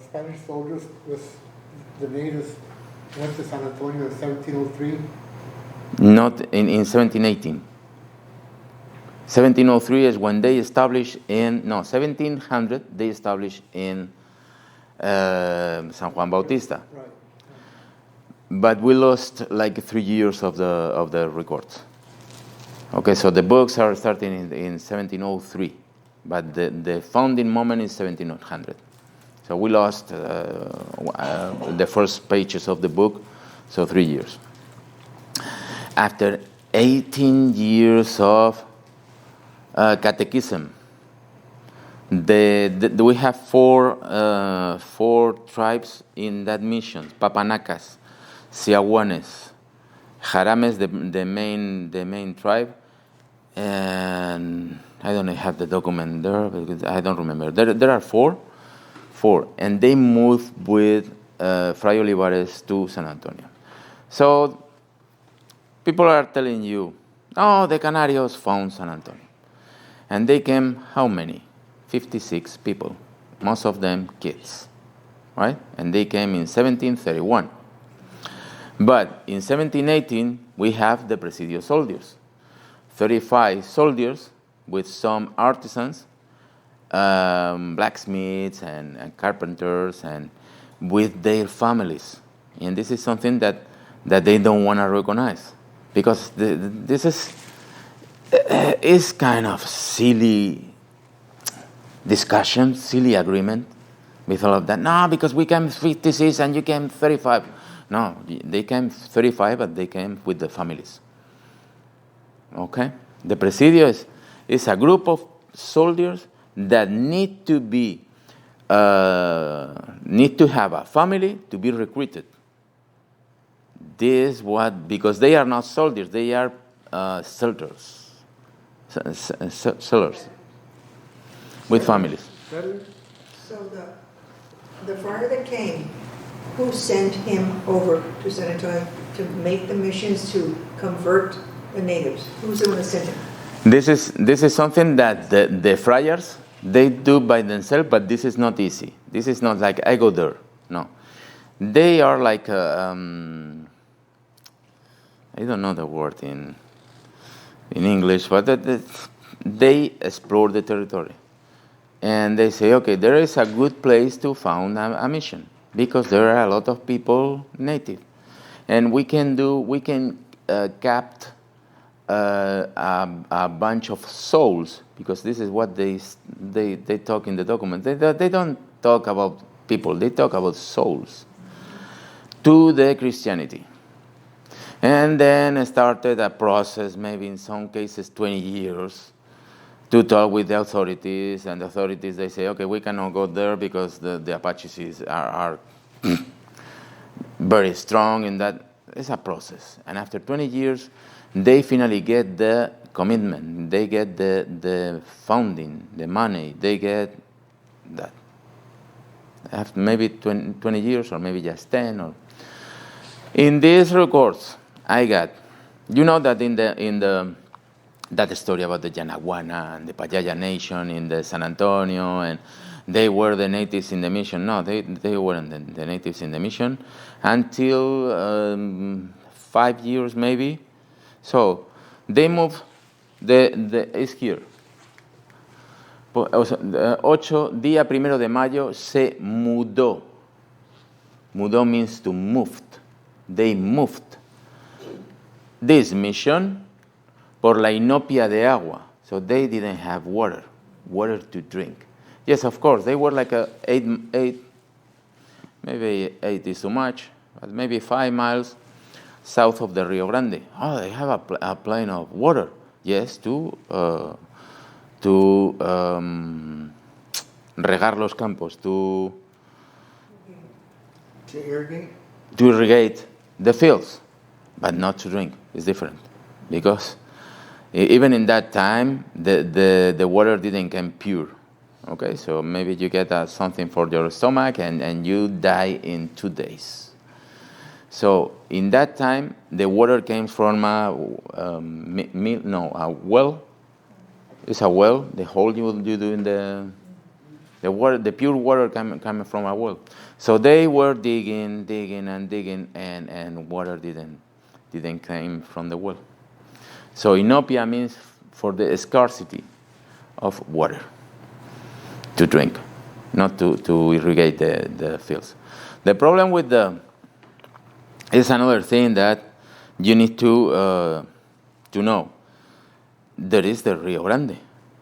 Spanish soldiers with the natives went to San Antonio in 1703? Not in 1718. 1703 is when they established 1700 they established in San Juan Bautista. Right. But we lost like 3 years of the records. Okay, so the books are starting in 1703, but the founding moment is 1700. So we lost the first pages of the book, so 3 years. After 18 years of catechism, we have four tribes in that mission: Papanacas, Siahuanes, Jarames, the main tribe, and I don't have the document there because I don't remember. There are four, and they moved with Fray Olivares to San Antonio. So people are telling you, oh, the Canarios found San Antonio, and they came how many? 56 people, most of them kids, right? And they came in 1731. But in 1718, we have the Presidio soldiers, 35 soldiers with some artisans, blacksmiths and carpenters, and with their families. And this is something that they don't want to recognize, because this is kind of silly discussion, silly agreement, with all of that. No, because we came 56 and you came 35. No, they came 35, but they came with the families. Okay? The Presidio is a group of soldiers that need to have a family to be recruited. Because they are not soldiers, they are sellers with families. So the friar that came, who sent him over to San Antonio to make the missions to convert the natives? Who's the one that sent him? This is something that the friars, they do by themselves, but this is not easy. This is not like I go there. No. They are like, I don't know the word in English, but they explore the territory. And they say, okay, there is a good place to found a mission because there are a lot of people native. And we can capture a bunch of souls, because this is what they talk in the document. They don't talk about people, they talk about souls to the Christianity. And then started a process, maybe in some cases 20 years, to talk with the authorities. And the authorities, they say, okay, we cannot go there because the Apaches are very strong in that. It's a process. And after 20 years, they finally get the commitment, they get the funding, the money, they get that. After maybe 20 years or maybe just 10. Or in these records, I got, you know that in that story about the Yanaguana and the Payaya Nation in the San Antonio, and they were the natives in the mission. No, they weren't the natives in the mission until 5 years maybe. So they moved, it's here. 8 1 de mayo se mudó. Mudó means to moved. They moved this mission por la inopia de agua. So they didn't have water to drink. Yes, of course, they were like maybe 8 is too much, but maybe 5 miles south of the Rio Grande. Oh, they have a plain of water. Yes, to regar los campos, to irrigate the fields, but not to drink. It's different, because even in that time, the water didn't come pure. Okay, so maybe you get something for your stomach and you die in 2 days. So in that time, the water came from a well. It's a well. The hole you do in the water, the pure water coming from a well. So they were digging, and water didn't come from the well. So inopia means for the scarcity of water to drink, not to irrigate the fields. The problem with is another thing that you need to know. There is the Rio Grande,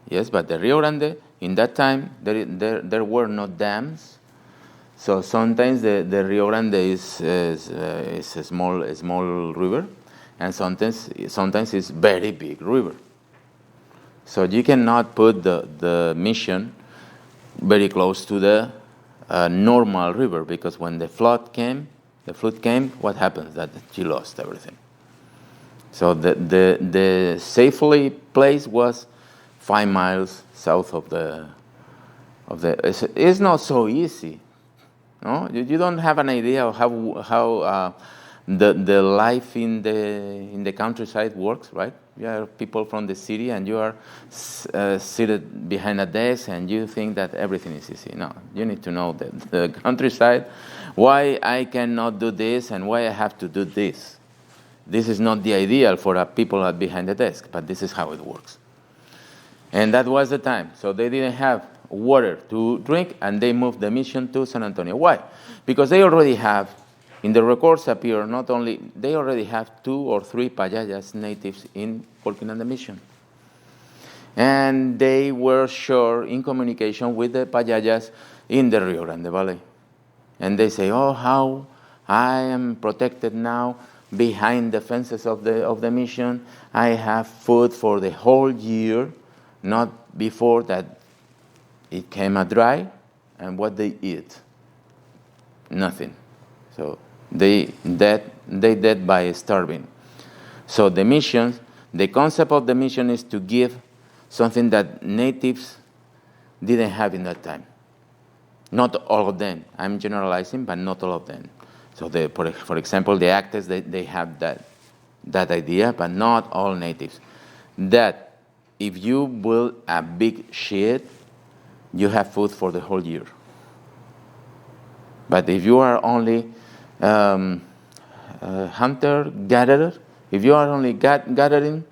yes, but the Rio Grande in that time there were no dams, so sometimes the Rio Grande is a small river, and sometimes it's very big river. So you cannot put the mission very close to the normal river, because when the flood came, what happens? That you lost everything. So the safely place was 5 miles south of the. It's not so easy. No, you don't have an idea of how the life in the countryside works, right? You are people from the city, and you are seated behind a desk, and you think that everything is easy. No, you need to know the countryside, why I cannot do this and why I have to do this. This is not the ideal for people behind the desk, but this is how it works. And that was the time. So they didn't have water to drink, and they moved the mission to San Antonio. Why? Because they already have, in the records appear, they already have 2 or 3 Payayas natives working on the mission. And they were sure in communication with the Payayas in the Rio Grande Valley. And they say, oh, how I am protected now behind the fences of the mission. I have food for the whole year, not before that it came a dry. And what they eat? Nothing. So they dead by starving. So the mission, the concept of the mission is to give something that natives didn't have in that time. Not all of them. I'm generalizing, but not all of them. So for example, the Actes, they have that idea, but not all natives. That if you build a big shed, you have food for the whole year. But if you are only hunter-gatherer, if you are only gathering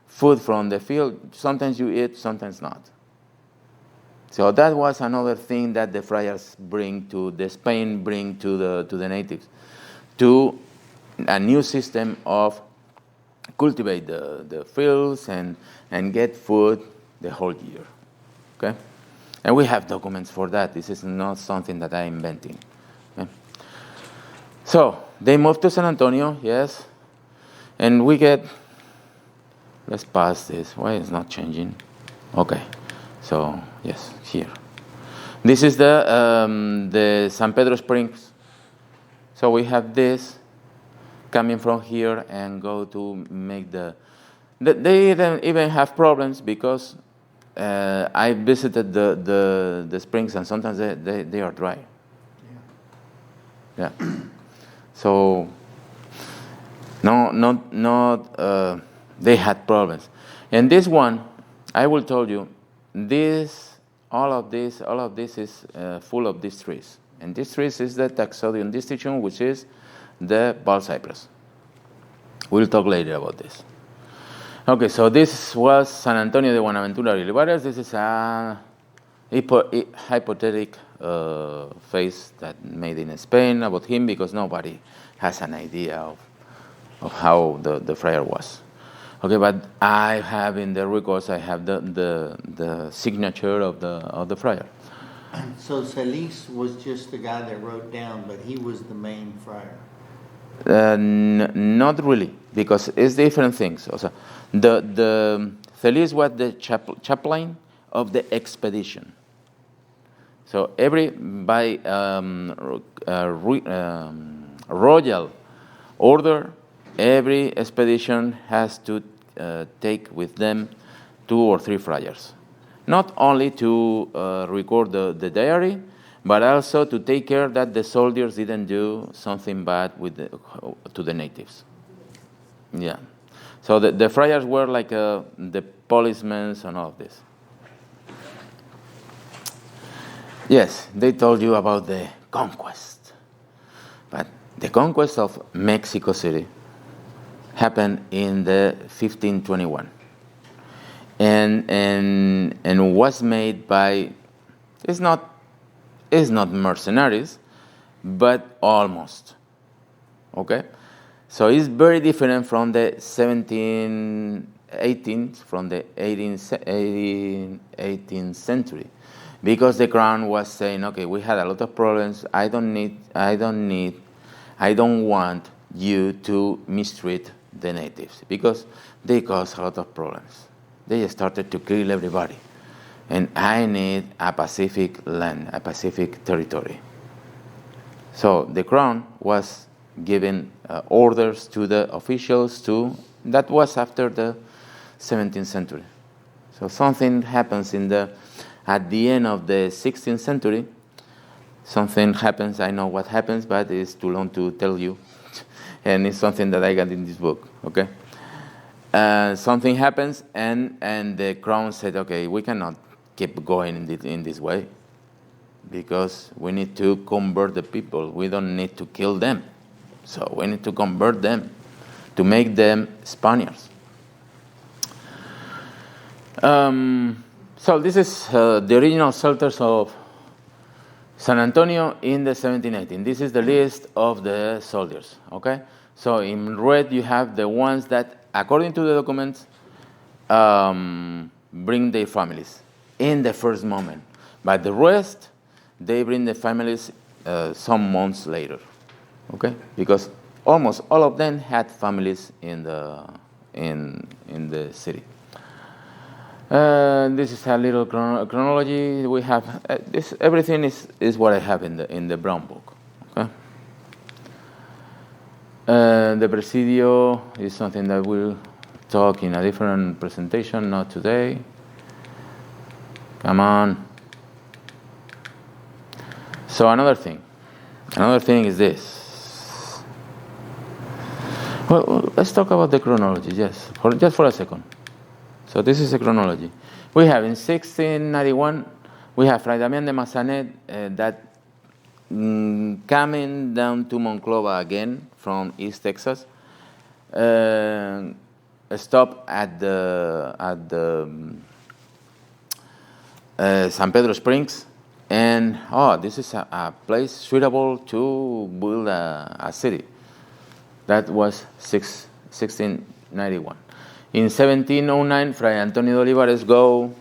food from the field, sometimes you eat, sometimes not. So that was another thing that the friars bring to Spain to the natives, to a new system of cultivate the fields and get food the whole year. Okay, and we have documents for that. This is not something that I'm inventing. Okay? So they moved to San Antonio, yes, and we get. Let's pass this. Why is not changing? Okay. So, yes, here. This is the San Pedro Springs. So we have this coming from here and go to make they even have problems because I visited the springs and sometimes they are dry. Yeah. So, they had problems. And this one, I will tell you, all of this is full of these trees. And these trees is the Taxodium distinction, which is the bald cypress. We'll talk later about this. Okay, so this was San Antonio de Buenaventura Olivares. This is a hypothetical face that made in Spain about him because nobody has an idea of how the friar was. Okay, but I have in the records, I have the signature of the friar. So Celis was just the guy that wrote down, but he was the main friar. Not really, because it's different things. Also, the Celis was the chaplain of the expedition. So by royal order, every expedition has to take with them 2 or 3 friars. Not only to record the diary, but also to take care that the soldiers didn't do something bad to the natives. Yeah. So the friars were like the policemen and all of this. Yes, they told you about the conquest. But the conquest of Mexico City happened in the 1521. And was made by, it's not mercenaries, but almost. Okay? So it's very different from the 18th century. Because the crown was saying, okay, we had a lot of problems. I don't want you to mistreat the natives because they cause a lot of problems. They started to kill everybody. And I need a Pacific land, a Pacific territory. So the crown was giving orders to the officials that was after the 17th century. So something happens at the end of the 16th century. Something happens, I know what happens, but it's too long to tell you. And it's something that I got in this book, okay? Something happens, and the crown said, okay, we cannot keep going in this way because we need to convert the people. We don't need to kill them. So we need to convert them to make them Spaniards. So this is the original shelters of San Antonio in the 1718. This is the list of the soldiers, okay? So in red you have the ones that, according to the documents, bring their families in the first moment. But the rest, they bring the families some months later, okay? Because almost all of them had families in the city. This is a little chronology. We have this. Everything is what I have in the brown book. Okay. The Presidio is something that we'll talk in a different presentation, not today. Come on. So another thing is this. Well, let's talk about the chronology, just for a second. So this is the chronology. We have in 1691, we have Fray Damián de Massanet that coming down to Monclova again from East Texas, stop at the San Pedro Springs, and this is a place suitable to build a city. That was 1691. In 1709, Fray Antonio de Olivares go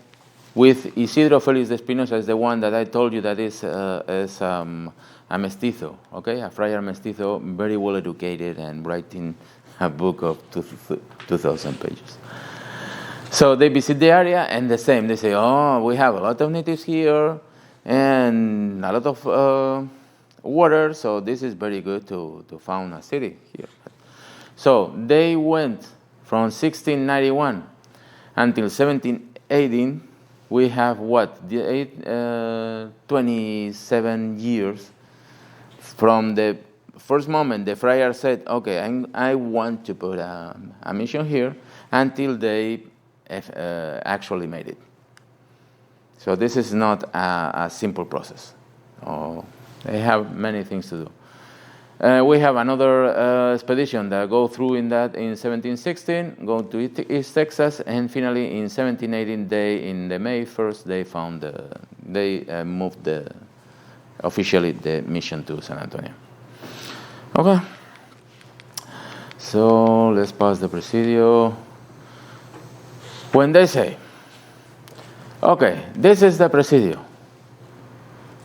with Isidro Félix de Espinosa, is the one that I told you that is a mestizo, okay, a friar mestizo, very well educated and writing a book of 2,000 pages. So they visit the area and the same. They say, we have a lot of natives here and a lot of water, so this is very good to found a city here. So they went from 1691 until 1718. We have 27 years from the first moment the friar said, okay, I want to put a mission here, until they actually made it. So this is not a simple process. They have many things to do. We have another expedition that go through in 1716, go to East Texas, and finally in 1718, in the May 1st, they moved officially the mission to San Antonio. Okay. So let's pass the Presidio. When they say, okay, this is the Presidio.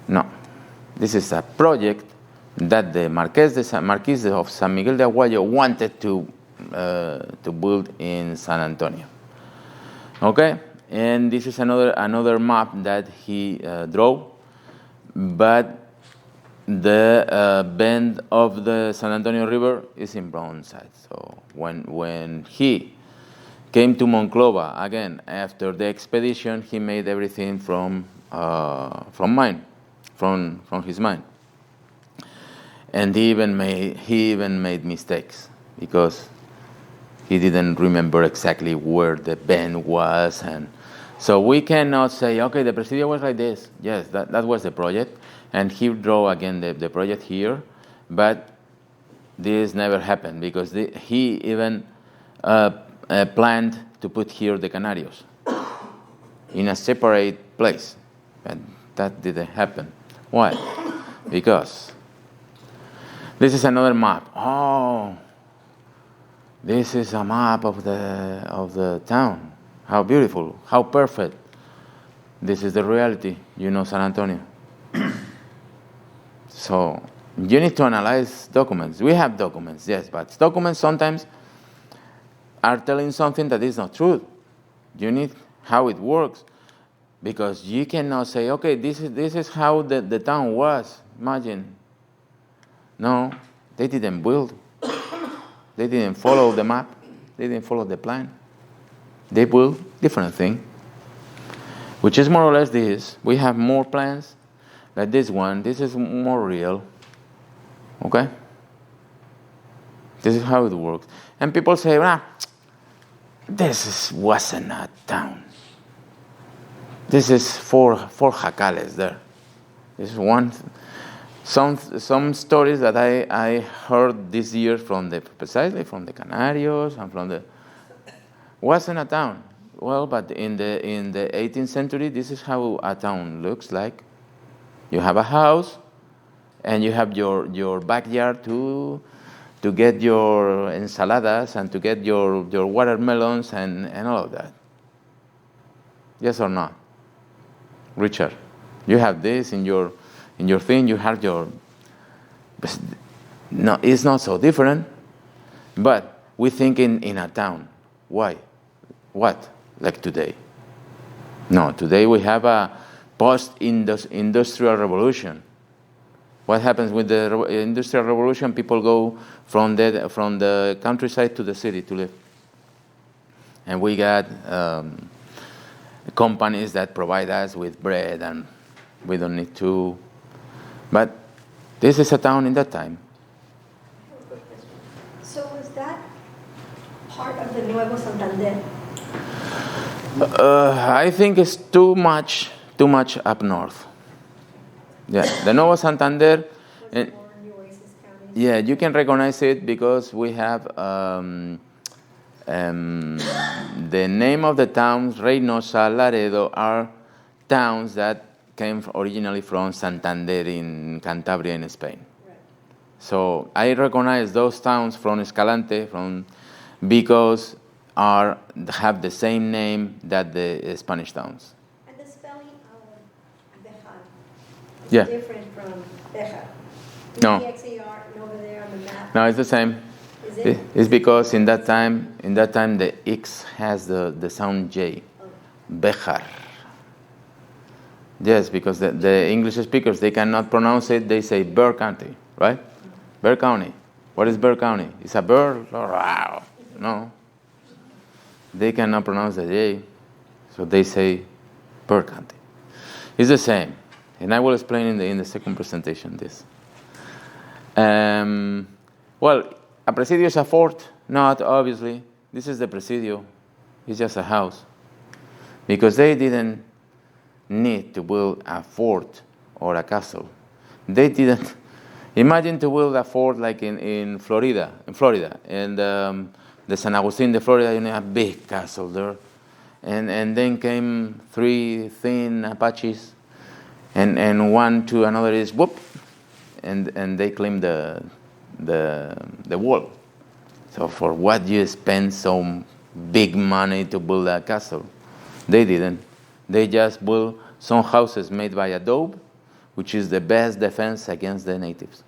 No, this is a project that the Marquis of San Miguel de Aguayo wanted to build in San Antonio. Okay, and this is another map that he drew, but the bend of the San Antonio River is in brown side. So when he came to Monclova again after the expedition, he made everything from his mind. And he even made mistakes because he didn't remember exactly where the bend was, and so we cannot say, okay, the Presidio was like this. Yes, that was the project, and he drew again the project here, but this never happened because he even planned to put here the Canarios in a separate place, but that didn't happen. Why? Because this is another map. This is a map of the town. How beautiful, how perfect. This is the reality, San Antonio. So you need to analyze documents. We have documents, yes, but documents sometimes are telling something that is not true. You need how it works, because you cannot say, okay, this is how the town was. Imagine. No, they didn't build. They didn't follow the map. They didn't follow the plan. They built different thing, which is more or less this. We have more plans like this one. This is more real. Okay? This is how it works. And people say, wasn't a town. This is four jacales there. This is one. Some stories that I heard this year precisely from the Canarios and from the wasn't a town. Well, but in the 18th century, this is how a town looks like. You have a house, and you have your backyard to get your ensaladas and to get your watermelons and all of that. Yes or not? Richard, you have this in your in your thing, you have your. No, it's not so different, but we think in a town. Why? What? Like today? No, today we have a post-industrial revolution. What happens with the industrial revolution? People go from the countryside to the city to live. And we got companies that provide us with bread, and we don't need to. But this is a town in that time. So was that part of the Nuevo Santander? I think it's too much up north. Yeah, the Nuevo Santander. Was it more Nueces County? Yeah, you can recognize it because we have the name of the towns, Reynosa, Laredo, are towns that came originally from Santander in Cantabria in Spain. Right. So I recognize those towns from Escalante because have the same name that the Spanish towns. And the spelling of Bejar is Yeah. different from Bejar. No. BXAR over there on the map. No, it's the same. Is it? It's because in that time the X has the sound J. Bejar. Yes, because the English speakers, they cannot pronounce it. They say Bexar County, right? Bexar County. What is Bexar County? It's a bird? Wow. No. They cannot pronounce the J, so they say Bexar County. It's the same, and I will explain in the second presentation this. Well, a Presidio is a fort? Not, obviously. This is the Presidio. It's just a house. Because they didn't need to build a fort or a castle. They didn't. Imagine to build a fort like in Florida. And the San Agustin de Florida, you know, a big castle there. And then came 3 thin Apaches, and one to another is whoop, and they claimed the wall. So for what you spend so big money to build a castle? They didn't. They just built some houses made by adobe, which is the best defense against the natives.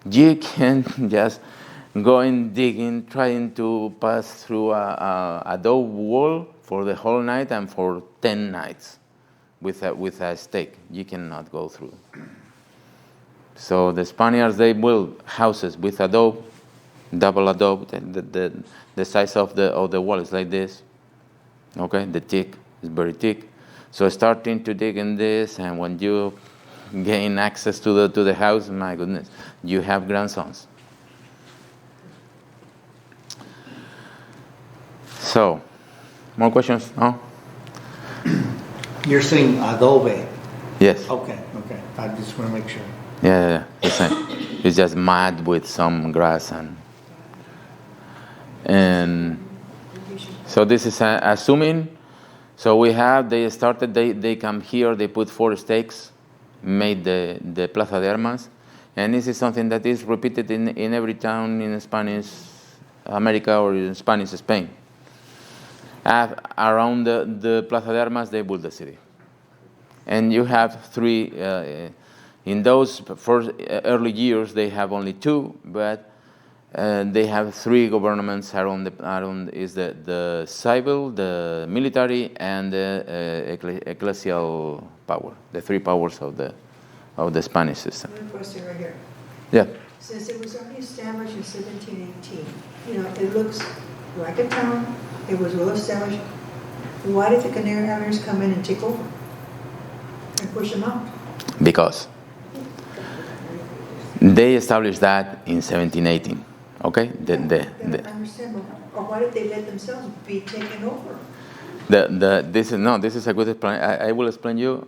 You can just go in digging, trying to pass through a adobe wall for the whole night and for 10 nights with a stake. You cannot go through. So the Spaniards, they built houses with adobe, double adobe. The size of the wall is like this. Okay, the thick is very thick. So starting to dig in this, and when you gain access to the house, my goodness, you have grandsons. So, more questions? No? You're saying adobe? Yes. Okay. I just want to make sure. Yeah. The same. It's just mud with some grass and so this is assuming. So they come here, they put 4 stakes, made the Plaza de Armas, and this is something that is repeated in every town in Spanish America or in Spanish Spain. Around the Plaza de Armas, they build the city. And you have 3, in those first early years, they have only 2, but they have 3 governments around is the civil, the military, and the ecclesial power, the 3 powers of the Spanish system. One question right here. Yeah. Since it was only established in 1718, it looks like a town, it was well established. Why did the Canary Islanders come in and take over and push them out? Because they established that in 1718. Okay? I understand, but why did they let themselves be taken over? This is a good explanation. I will explain you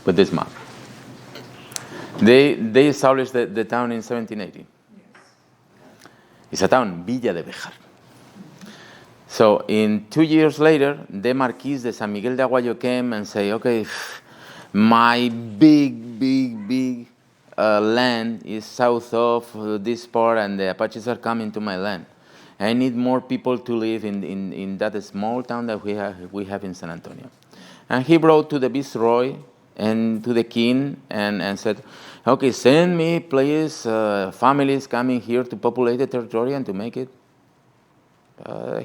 with this map. They established the town in 1780. Yes. It's a town, Villa de Bejar. So in 2 years later, the Marquis de San Miguel de Aguayo came and say, okay, my big land is south of this part, and the Apaches are coming to my land. I need more people to live in that small town that we have in San Antonio. And he brought to the Viceroy and to the king and said, okay, send me, please, families coming here to populate the territory and to make it.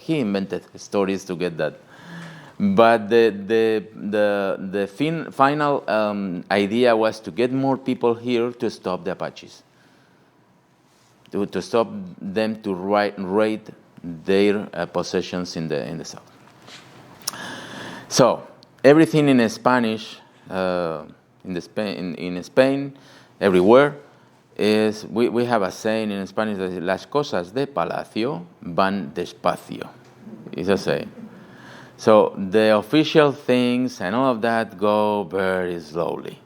He invented stories to get that. But the final idea was to get more people here to stop the Apaches, to stop them to raid their possessions in the south. So everything in Spanish, in Spain, everywhere, is we have a saying in Spanish that las cosas de palacio van despacio. It's a saying. So the official things and all of that go very slowly.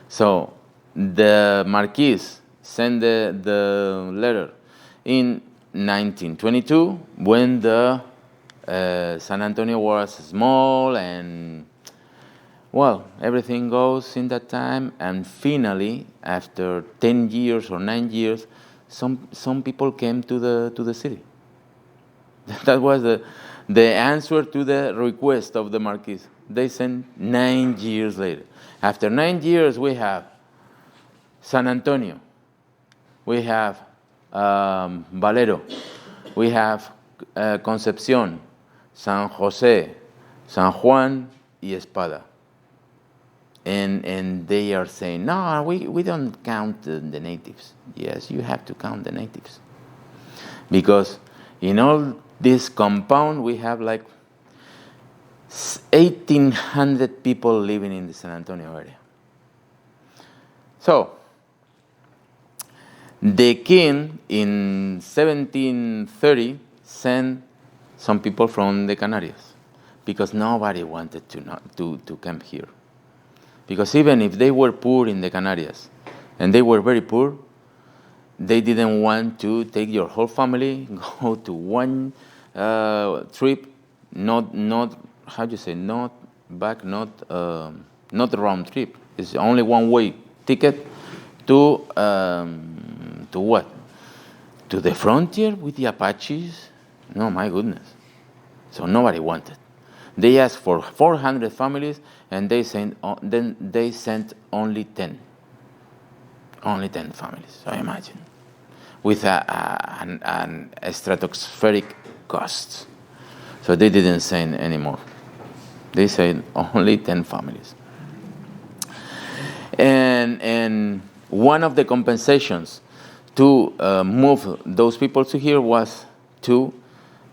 So the Marquis sent the letter in 1922 when the San Antonio was small and, well, everything goes in that time. And finally, after 10 years or 9 years, some people came to the city. That was the answer to the request of the Marquis. They sent 9 years later. After 9 years, we have San Antonio. We have Valero. We have Concepción, San Jose, San Juan, y Espada. And they are saying, no, we don't count the natives. Yes, you have to count the natives. Because in all this compound, we have like 1,800 people living in the San Antonio area. So, the king in 1730 sent some people from the Canaries because nobody wanted to camp here. Because even if they were poor in the Canaries, and they were very poor, they didn't want to take your whole family, go to one trip, not how do you say, not back, not round trip. It's only one way ticket to what? To the frontier with the Apaches? No, my goodness. So nobody wanted. They asked for 400 families, and they sent only 10. Only 10 families. So imagine, with an stratospheric cost. So they didn't send anymore. They said only 10 families. And one of the compensations to move those people to here was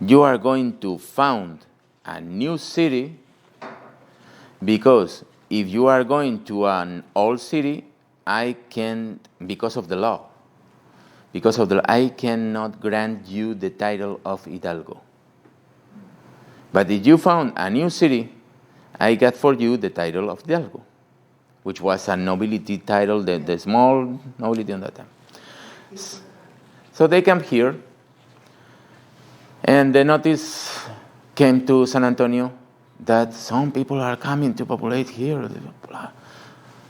you are going to found a new city, because if you are going to an old city, I because of the law, I cannot grant you the title of Hidalgo. But if you found a new city, I got for you the title of Hidalgo, which was a nobility title, the small nobility on that time. So they come here, and the notice came to San Antonio that some people are coming to populate here.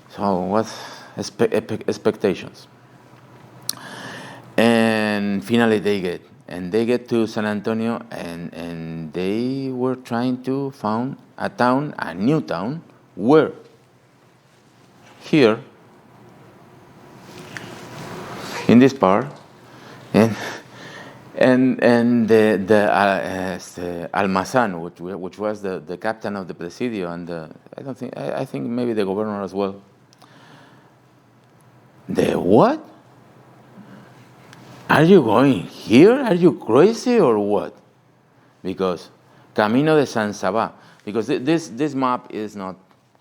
So what's expectations? And finally they get to San Antonio, and they were trying to found a new town, where? Here, in this part, and the Almazan, which was the captain of the Presidio, and I think maybe the governor as well. The what? Are you going here? Are you crazy or what? Because Camino de San Sabá, because this map is not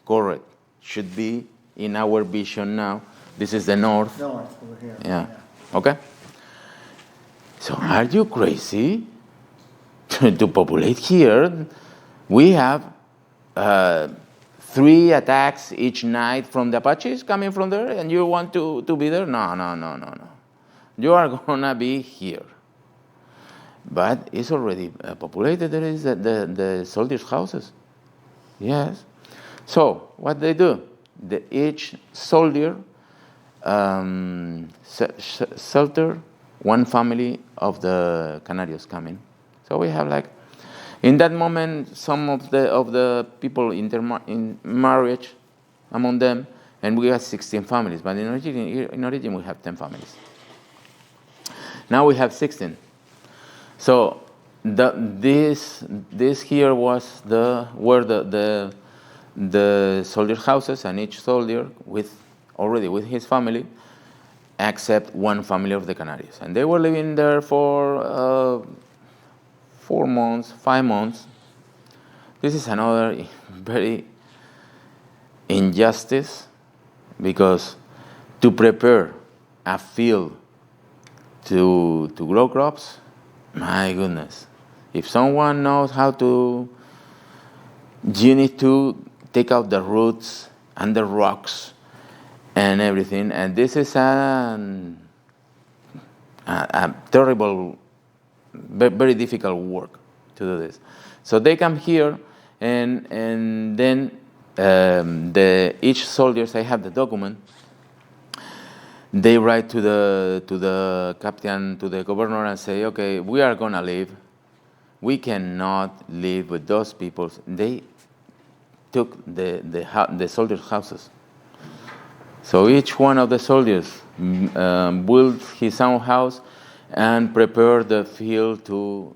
correct. Should be in our vision now. This is the north. North over here. Yeah. Okay. So are you crazy to populate here? We have 3 attacks each night from the Apaches coming from there, and you want to be there? No. You are gonna be here. But it's already populated. There is the soldiers' houses. Yes. So what they do? Each soldier shelter one family of the Canarios coming. So we have like, in that moment, some of the people in marriage, among them, and we had 16 families. But in origin we have 10 families. Now we have 16. So this here was where the soldiers' houses, and each soldier already with his family, except one family of the Canaries, and they were living there for 4 months, 5 months. This is another very injustice, because to prepare a field to grow crops, my goodness, if someone knows how to, you need to take out the roots and the rocks and everything, and this is a terrible, very difficult work to do this. So they come here, and then each soldiers, I have the document. They write to the captain, to the governor, and say, okay, we are gonna leave. We cannot live with those people. They took the soldiers' houses. So each one of the soldiers built his own house and prepared the field to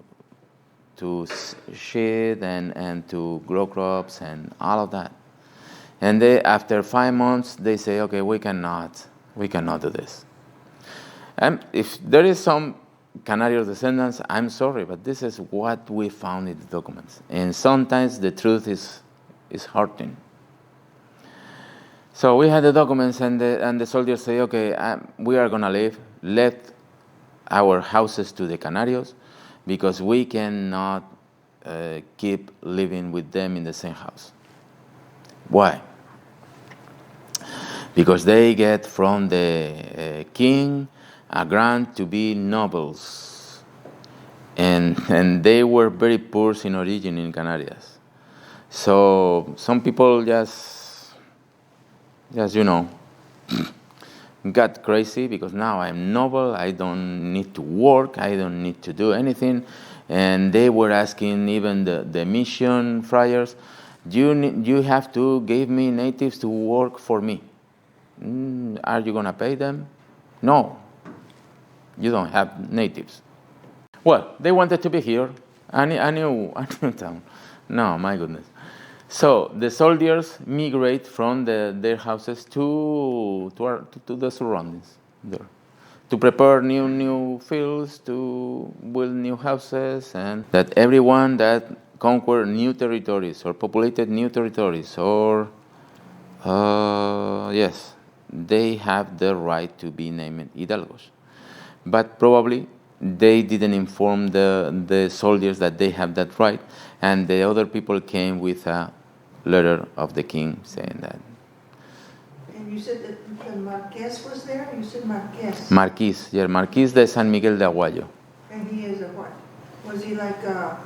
shed and to grow crops and all of that. And after 5 months, they say, okay, we cannot do this. And if there is some Canary descendants, I'm sorry, but this is what we found in the documents. And sometimes the truth is hurting. So we had the documents, and the soldiers say, okay, we are going to leave. Let our houses to the Canarios, because we cannot keep living with them in the same house. Why? Because they get from the king a grant to be nobles. And they were very poor in origin in Canarias. So some people just got crazy, because now I'm noble, I don't need to work, I don't need to do anything. And they were asking even the mission friars, you have to give me natives to work for me. Are you going to pay them? No, you don't have natives. Well, they wanted to be here, a new town. No, my goodness. So the soldiers migrate from their houses to the surroundings there, to prepare new fields, to build new houses, and that everyone that conquer new territories or populated new territories, or they have the right to be named Hidalgos. But probably they didn't inform the soldiers that they have that right, and the other people came with a letter of the king saying that. And you said that the Marqués was there? You said Marqués. Marqués de San Miguel de Aguayo. And he is a what? Was he like the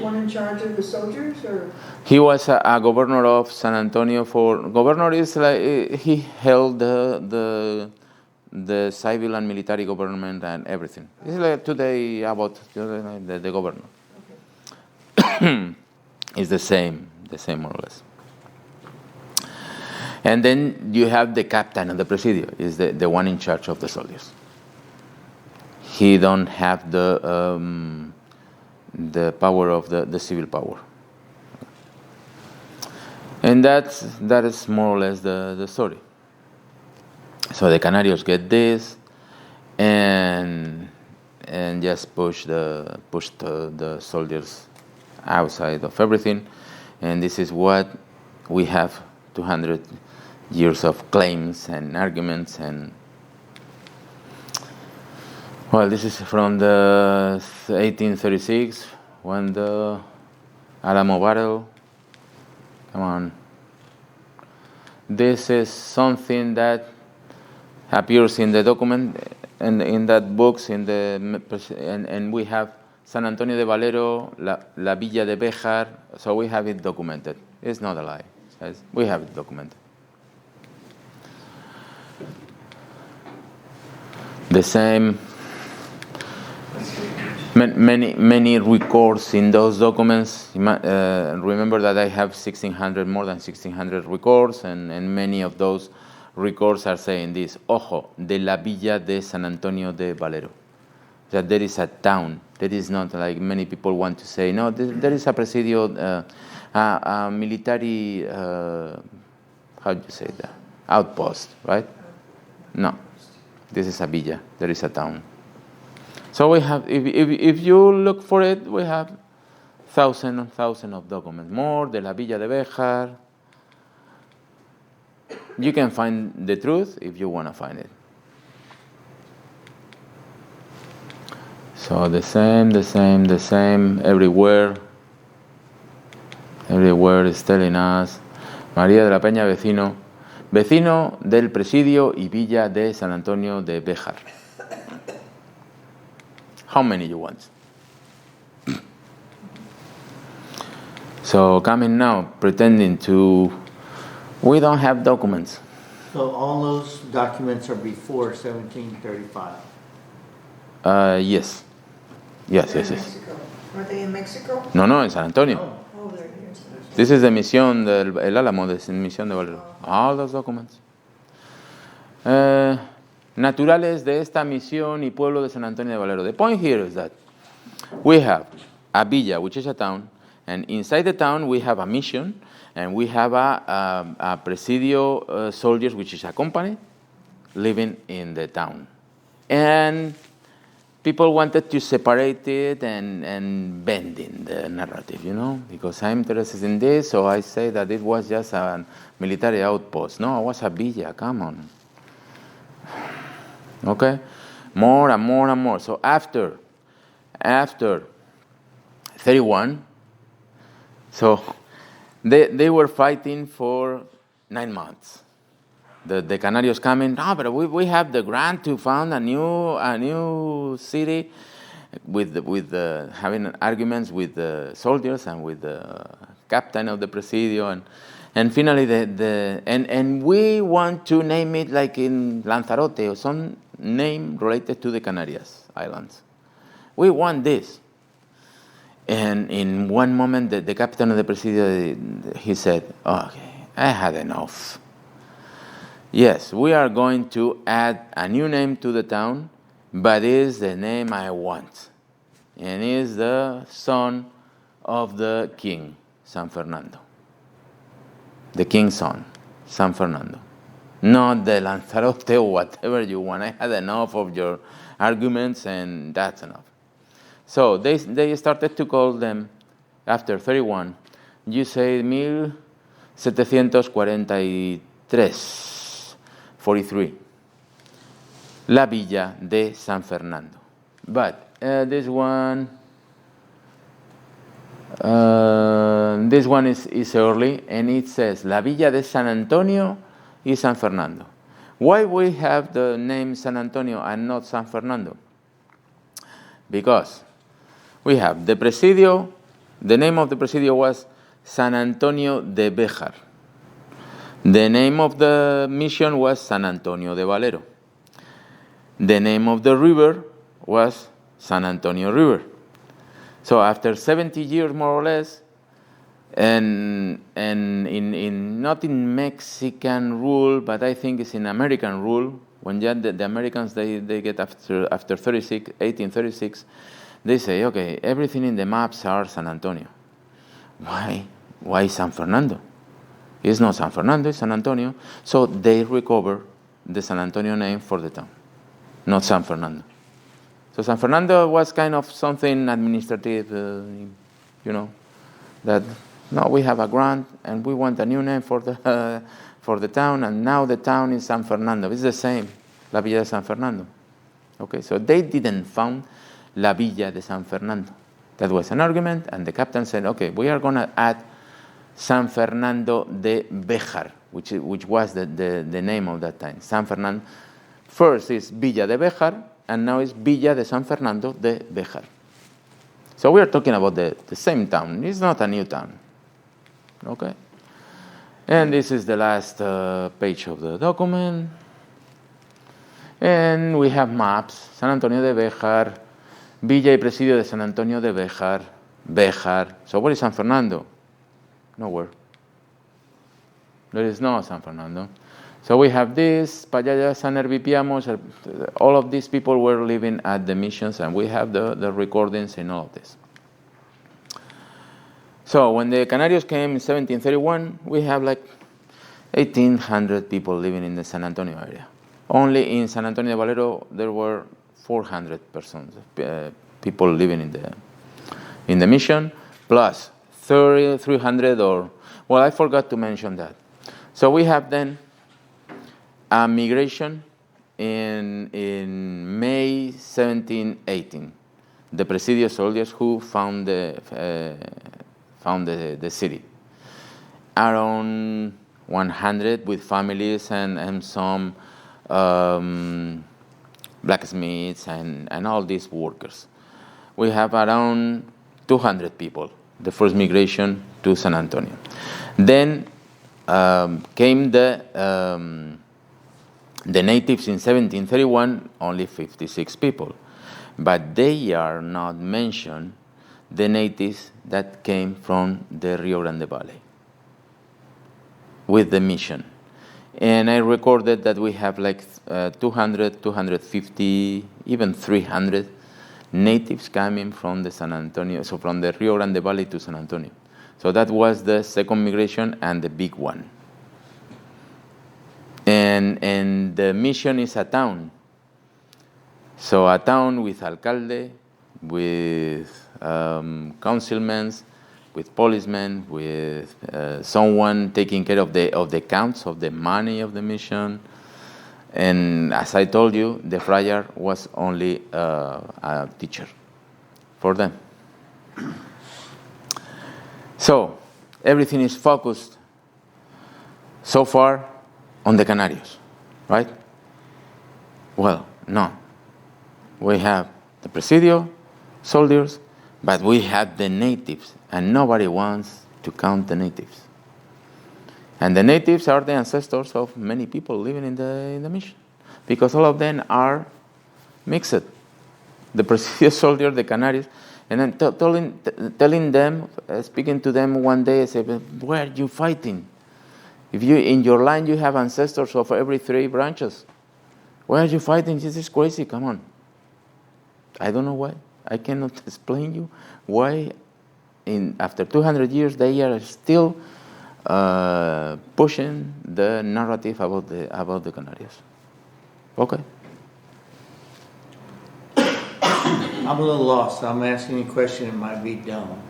one in charge of the soldiers, or? He was a governor of San Antonio. Governor is like he held the civil and military government and everything. It's like today about the governor. Okay. It's the same more or less. And then you have the captain of the Presidio, is the one in charge of the soldiers. He don't have the power of the civil power. And that is more or less the story. So the Canarios get this, and just push the soldiers outside of everything, and this is what we have 200 years of claims and arguments. And well, this is from the 1836 when the Alamo battle. Come on. This is something that appears in the document and in that books and we have San Antonio de Valero, La Villa de Béjar, so we have it documented. It's not a lie. We have it documented. The same Many records in those documents. Remember that I have more than 1,600 records, and many of those records are saying this: Ojo, de la Villa de San Antonio de Valero. That there is a town. That is not like many people want to say. No, there is a Presidio, a military, how do you say that? Outpost, right? No, this is a villa. There is a town. So we have, if you look for it, we have thousands of documents. More de la Villa de Béjar. You can find the truth if you want to find it. So the same, everywhere. Everywhere is telling us. María de la Peña, vecino del Presidio y Villa de San Antonio de Béjar. How many you want? So coming now, pretending to, we don't have documents. So all those documents are before 1735? Yes. Mexico. Are they in Mexico? No, en San Antonio. Oh, they're here. This is the misión del El Álamo, the misión de Valero. All those documents. Naturales de esta misión y pueblo de San Antonio de Valero. The point here is that we have a villa, which is a town, and inside the town we have a mission, and we have a Presidio soldiers, which is a company, living in the town. And people wanted to separate it and bending the narrative, because I'm interested in this, so I say that it was just a military outpost. No, it was a villa, come on. Okay? More and more and more. So after 31, so they were fighting for 9 months. The Canarios coming, no, but we have the grant to found a new city, with having arguments with the soldiers and with the captain of the Presidio, and finally and we want to name it like in Lanzarote or some name related to the Canary Islands. We want this. And in one moment, the captain of the Presidio, he said, okay, I had enough. Yes, we are going to add a new name to the town, but it's the name I want. And it's the son of the king, San Fernando. The king's son, San Fernando. Not the Lanzarote or whatever you want. I had enough of your arguments, and that's enough. So they started to call them, after 31, you say 1743, La Villa de San Fernando. But this one is early, and it says La Villa de San Antonio y San Fernando. Why we have the name San Antonio and not San Fernando? Because we have the Presidio, the name of the Presidio was San Antonio de Béjar. The name of the mission was San Antonio de Valero. The name of the river was San Antonio River. So after 70 years, more or less, and in not in Mexican rule, but I think it's in American rule, when the Americans, they get after 1836, they say, okay, everything in the maps are San Antonio. Why San Fernando? It's not San Fernando, it's San Antonio. So they recover the San Antonio name for the town, not San Fernando. So San Fernando was kind of something administrative, that no, we have a grant and we want a new name for the town, and now the town is San Fernando. It's the same, La Villa de San Fernando. Okay, so they didn't found La Villa de San Fernando. That was an argument, and the captain said, okay, we are going to add San Fernando de Béjar, which was the name of that time. San Fernando. First is Villa de Béjar, and now it's Villa de San Fernando de Béjar. So we are talking about the same town. It's not a new town. Okay? And this is the last page of the document. And we have maps. San Antonio de Béjar, Villa y Presidio de San Antonio de Béjar. So where is San Fernando? Nowhere. There is no San Fernando. So we have this, Payaya, San Herbipiamos, all of these people were living at the missions, and we have the recordings in all of this. So when the Canarios came in 1731, we have like 1,800 people living in the San Antonio area. Only in San Antonio de Valero, there were 400 persons, people living in the mission, plus 300 I forgot to mention that. So we have then a migration in May 1718. The Presidio soldiers who found the city. Around 100 with families and some blacksmiths and all these workers. We have around 200 people, the first migration to San Antonio. Then came the natives in 1731, only 56 people. But they are not mentioned, the natives that came from the Rio Grande Valley with the mission. And I recorded that we have like 200, 250, even 300 natives coming from the San Antonio, so from the Rio Grande Valley to San Antonio. So that was the second migration and the big one. And the mission is a town. So a town with alcalde, with councilmen, with policemen, with someone taking care of the accounts of the money of the mission. And as I told you, the friar was only a teacher for them. So everything is focused so far on the Canarios, right? Well, no. We have the Presidio soldiers, but we have the natives, and nobody wants to count the natives. And the natives are the ancestors of many people living in the mission, because all of them are mixed. The Presidio soldiers, the Canaries, and then telling them, speaking to them one day, I said, "Where are you fighting? If you in your line you have ancestors of every 3 branches, why are you fighting? This is crazy. Come on." I don't know why. I cannot explain you why. After 200 years, they are still pushing the narrative about the Canarios. Okay. I'm a little lost. I'm asking a question that might be dumb.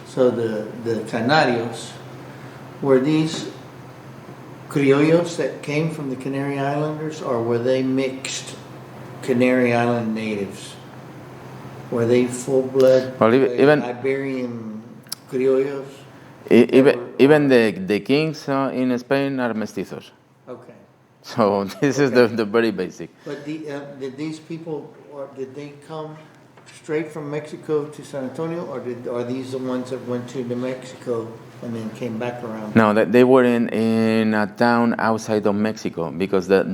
So the Canarios, were these criollos that came from the Canary Islanders, or were they mixed Canary Island natives? Were they full-blood even Iberian criollos? Even the kings in Spain are mestizos. Okay. So this is the very basic. But did these people, or did they come straight from Mexico to San Antonio, or are these the ones that went to New Mexico and then came back around? No, they were in a town outside of Mexico, because that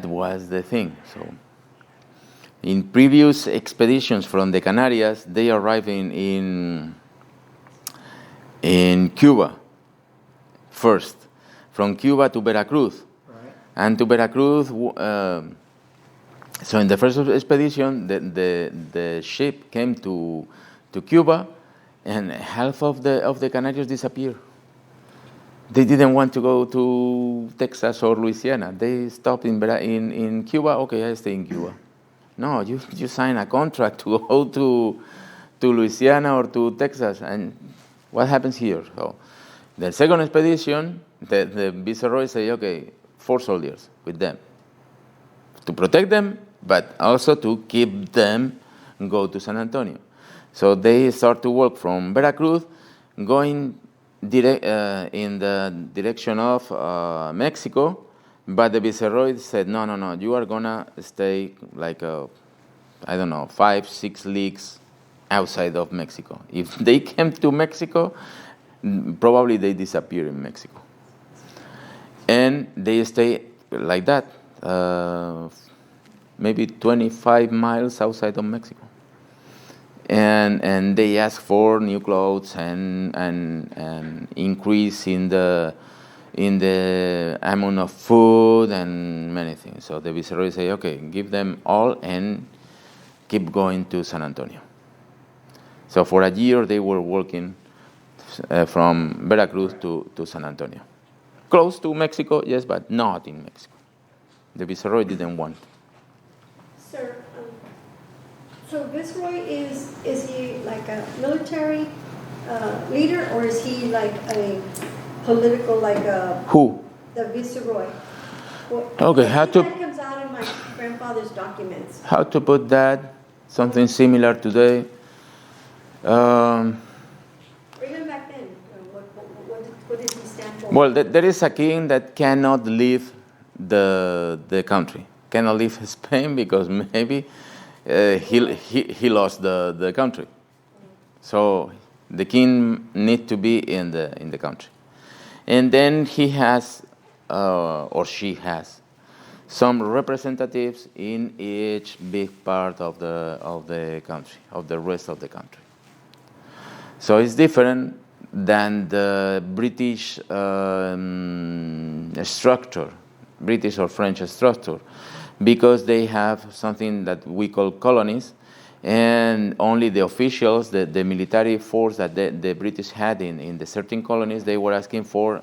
was the thing. So in previous expeditions from the Canarias, they arrived in Cuba first, from Cuba to Veracruz, Right. and to Veracruz. So in the first expedition, the ship came to Cuba, and half of the Canarios disappeared. They didn't want to go to Texas or Louisiana. They stopped in Cuba. Okay, I stay in Cuba. No, you sign a contract to go to Louisiana or to Texas, and what happens here? So the second expedition, the Viceroy say, okay, 4 soldiers with them to protect them, but also to keep them go to San Antonio. So they start to work from Veracruz, going in the direction of Mexico. But the Viceroy said, no, you are going to stay like, 5-6 leagues outside of Mexico. If they came to Mexico, probably they disappear in Mexico. And they stay like that maybe 25 miles outside of Mexico. And they asked for new clothes and increase in the amount of food and many things. So the viceroy say, okay, give them all and keep going to San Antonio. So for a year they were working from Veracruz to San Antonio. Close to Mexico, yes, but not in Mexico. The viceroy didn't want. Sir, so Viceroy is he like a military leader, or is he like a political, like a... Who? The Viceroy. Well, Okay, that comes out in my grandfather's documents. How to put that? Something similar today. Or even back then, what did he stand for? Well, there is a king that cannot leave the country. Cannot leave Spain because maybe he lost the country. So the king need to be in the country, and then he has or she has some representatives in each big part of the country, of the rest of the country. So it's different than the British structure, British or French structure, because they have something that we call colonies, and only the officials, the military force that the British had in the certain colonies, they were asking for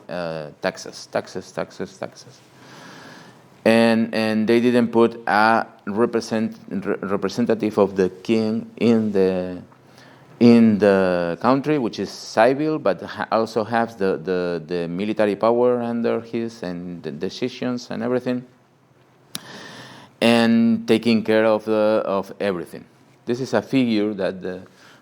taxes. And they didn't put a representative of the king in the country, which is civil, but also has the military power under his and the decisions and everything, and taking care of everything. This is a figure that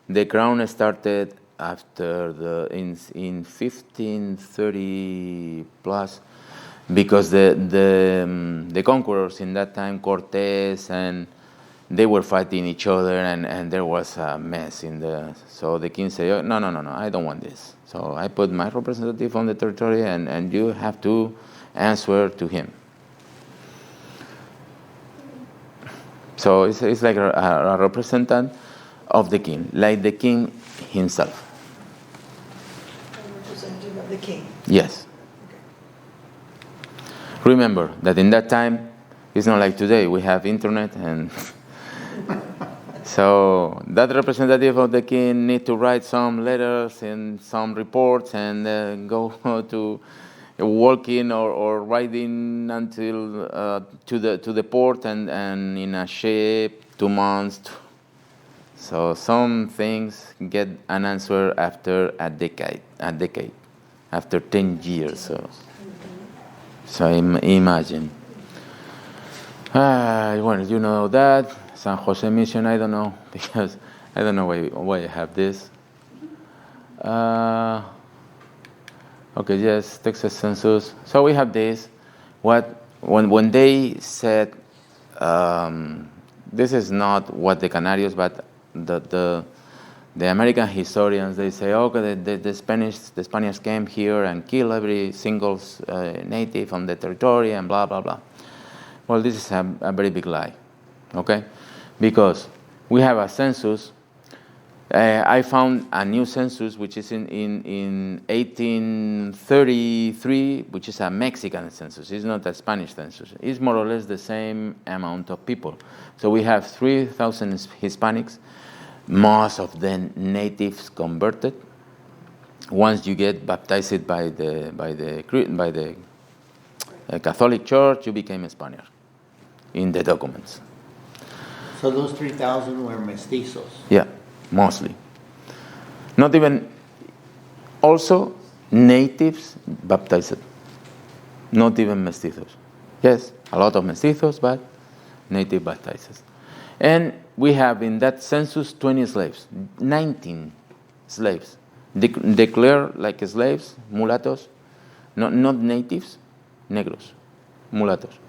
the crown started after in 1530 plus, because the conquerors in that time, Cortés, and they were fighting each other, and there was a mess so the king said, oh, no, I don't want this. So I put my representative on the territory, and you have to answer to him. So it's like a representative of the king, like the king himself. A representative of the king. Yes. Remember that in that time, it's not like today. We have internet, and so that representative of the king need to write some letters and some reports, and go to walking or riding until to the port, and in a ship 2 months. So some things get an answer after a decade, after 10 years. So imagine. Well, you know that San Jose Mission. I don't know, because I don't know why I have this. Okay, yes, Texas census. So we have this. When they said this is not what the Canarios, but the American historians, they say, okay, the Spaniards came here and killed every single native on the territory and blah blah blah. Well, this is a very big lie, okay? Because we have a census. I found a new census, which is in 1833, which is a Mexican census. It's not a Spanish census. It's more or less the same amount of people. So we have 3,000 Hispanics, most of them natives converted. Once you get baptized by the Catholic Church, you became a Spaniard in the documents. So those 3,000 were mestizos? Yeah, mostly. Not even, also natives baptized. Not even mestizos. Yes, a lot of mestizos, but native baptized. And we have in that census 20 slaves, 19 slaves. Declared like slaves, mulattos, not natives, negros, mulattos.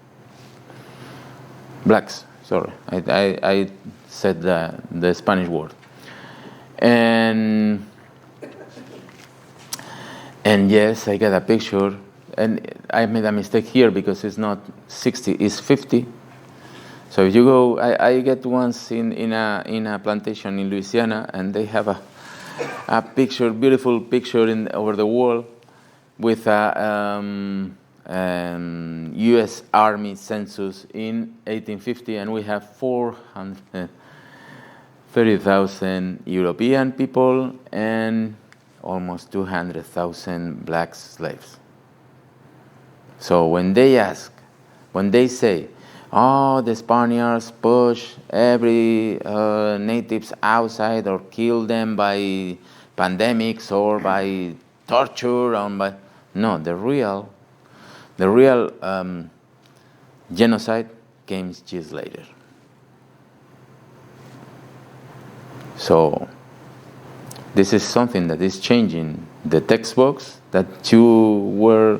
Blacks, sorry. I said the Spanish word. And yes, I got a picture. And I made a mistake here because it's not 60, it's 50. So if you go, I get once in a plantation in Louisiana, and they have a picture, beautiful picture over the wall with a U.S. Army census in 1850, and we have 430,000 European people and almost 200,000 black slaves. So when they say, oh, the Spaniards push every natives outside or kill them by pandemics or by torture, no, the real genocide came years later. So this is something that is changing the textbooks that you were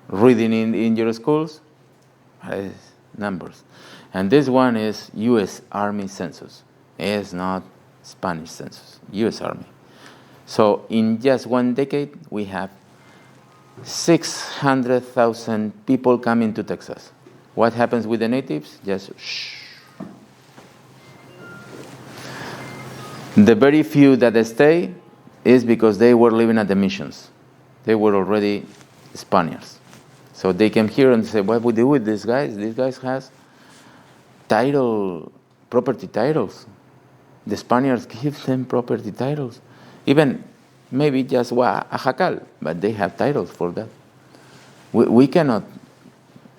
reading in your schools. Numbers. And this one is U.S. Army census. It's not Spanish census, U.S. Army. So in just one decade, we have 600,000 people coming to Texas. What happens with the natives? Just shh. The very few that stay is because they were living at the missions. They were already Spaniards. So they came here and said, what we do with these guys? These guys has property titles. The Spaniards give them property titles. Even maybe just a jacal, but they have titles for that. We cannot,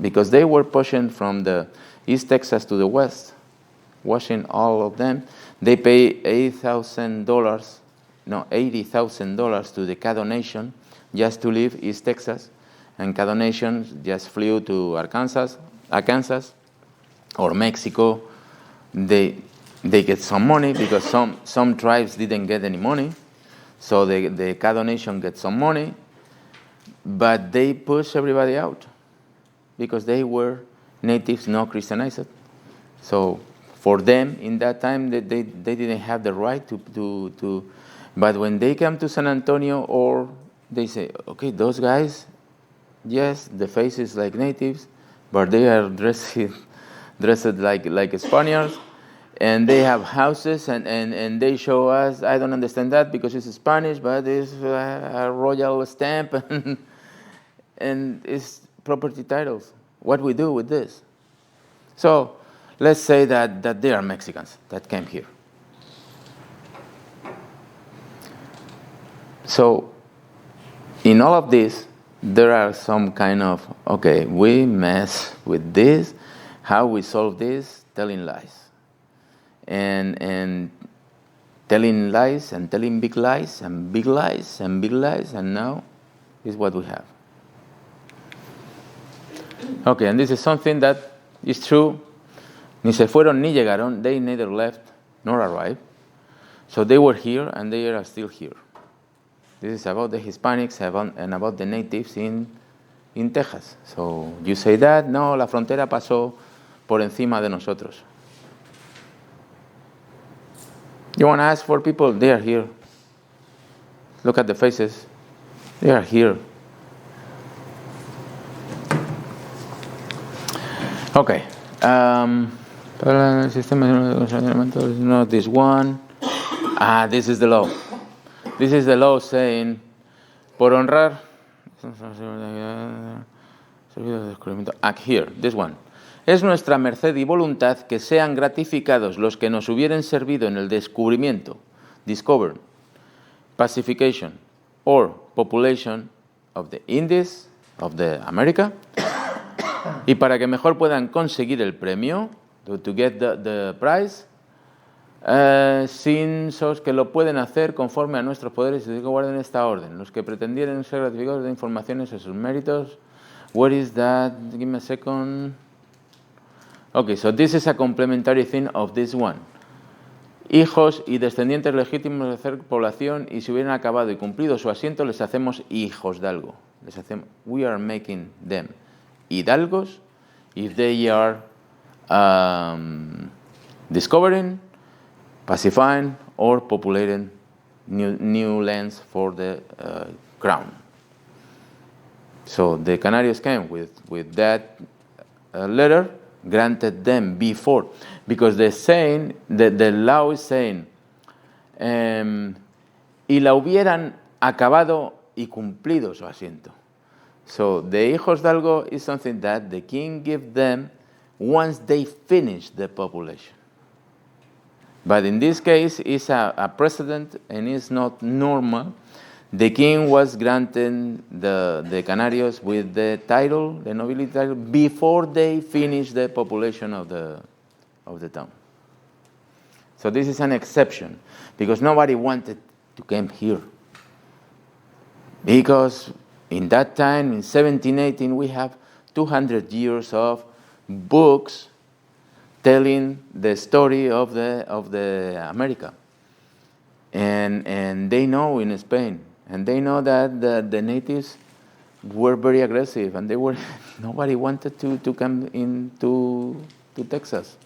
because they were pushing from the East Texas to the West, washing all of them. They pay $80,000 to the Caddo Nation just to leave East Texas. And Caddo Nation just flew to Arkansas or Mexico. They get some money because some tribes didn't get any money. So the Caddo Nation gets some money, but they push everybody out because they were natives, not Christianized. So for them, in that time, they didn't have the right to. But when they come to San Antonio, or they say, okay, those guys, yes, the face is like natives, but they are dressed like Spaniards, and they have houses, and they show us, I don't understand that because it's Spanish, but it's a royal stamp, and it's property titles. What we do with this? So let's say that they are Mexicans that came here. So in all of this, there are some kind of, okay, we mess with this. How we solve this? Telling lies. And telling lies and telling big lies and big lies and big lies, and now is what we have. Okay, and this is something that is true. Ni se fueron ni llegaron. They neither left nor arrived. So they were here and they are still here. This is about the Hispanics and about the natives in Texas. So you say that, no, la frontera pasó por encima de nosotros. You want to ask for people? They are here. Look at the faces. They are here. Okay. Para el sistema de funcionamiento, not this one. This is the law. This is the law saying, por honrar, here, this one. Es nuestra merced y voluntad que sean gratificados los que nos hubieren servido en el descubrimiento, discover, pacification, or population of the Indies, of the America, y para que mejor puedan conseguir el premio, to get the prize, sin sos que lo pueden hacer conforme a nuestros poderes y que guarden esta orden. Los que pretendieran ser gratificados de informaciones a sus méritos. What is that? Give me a second. Okay, so this is a complementary thing of this one. Hijos y descendientes legítimos de hacer población, y si hubieran acabado y cumplido su asiento, les hacemos hijos de algo. We are making them hidalgos if they are discovering, pacifying, or populating new lands for the crown. So the Canarios came with that letter granted them before, because the law is saying, y la hubieran acabado y cumplido su asiento. So the hijos de algo is something that the king gives them once they finish the population. But in this case, it's a precedent and it's not normal. The king was granting the Canarios with the title, the nobility title, before they finish the population of the town. So this is an exception, because nobody wanted to come here. Because in that time, in 1718, we have 200 years of books telling the story of the America. And they know in Spain, and they know that the natives were very aggressive, and nobody wanted to come into Texas.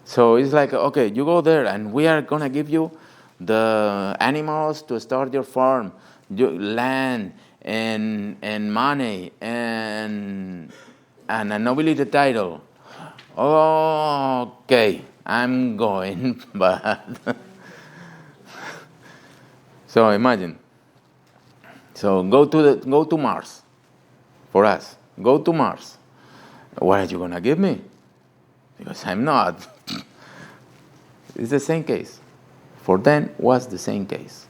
So it's like, okay, you go there, and we are gonna give you the animals to start your farm, your land, and money, and a nobility title. Okay, I'm going, but so imagine. So go to Mars, for us. Go to Mars. What are you gonna give me? Because I'm not. It's the same case. For them was the same case.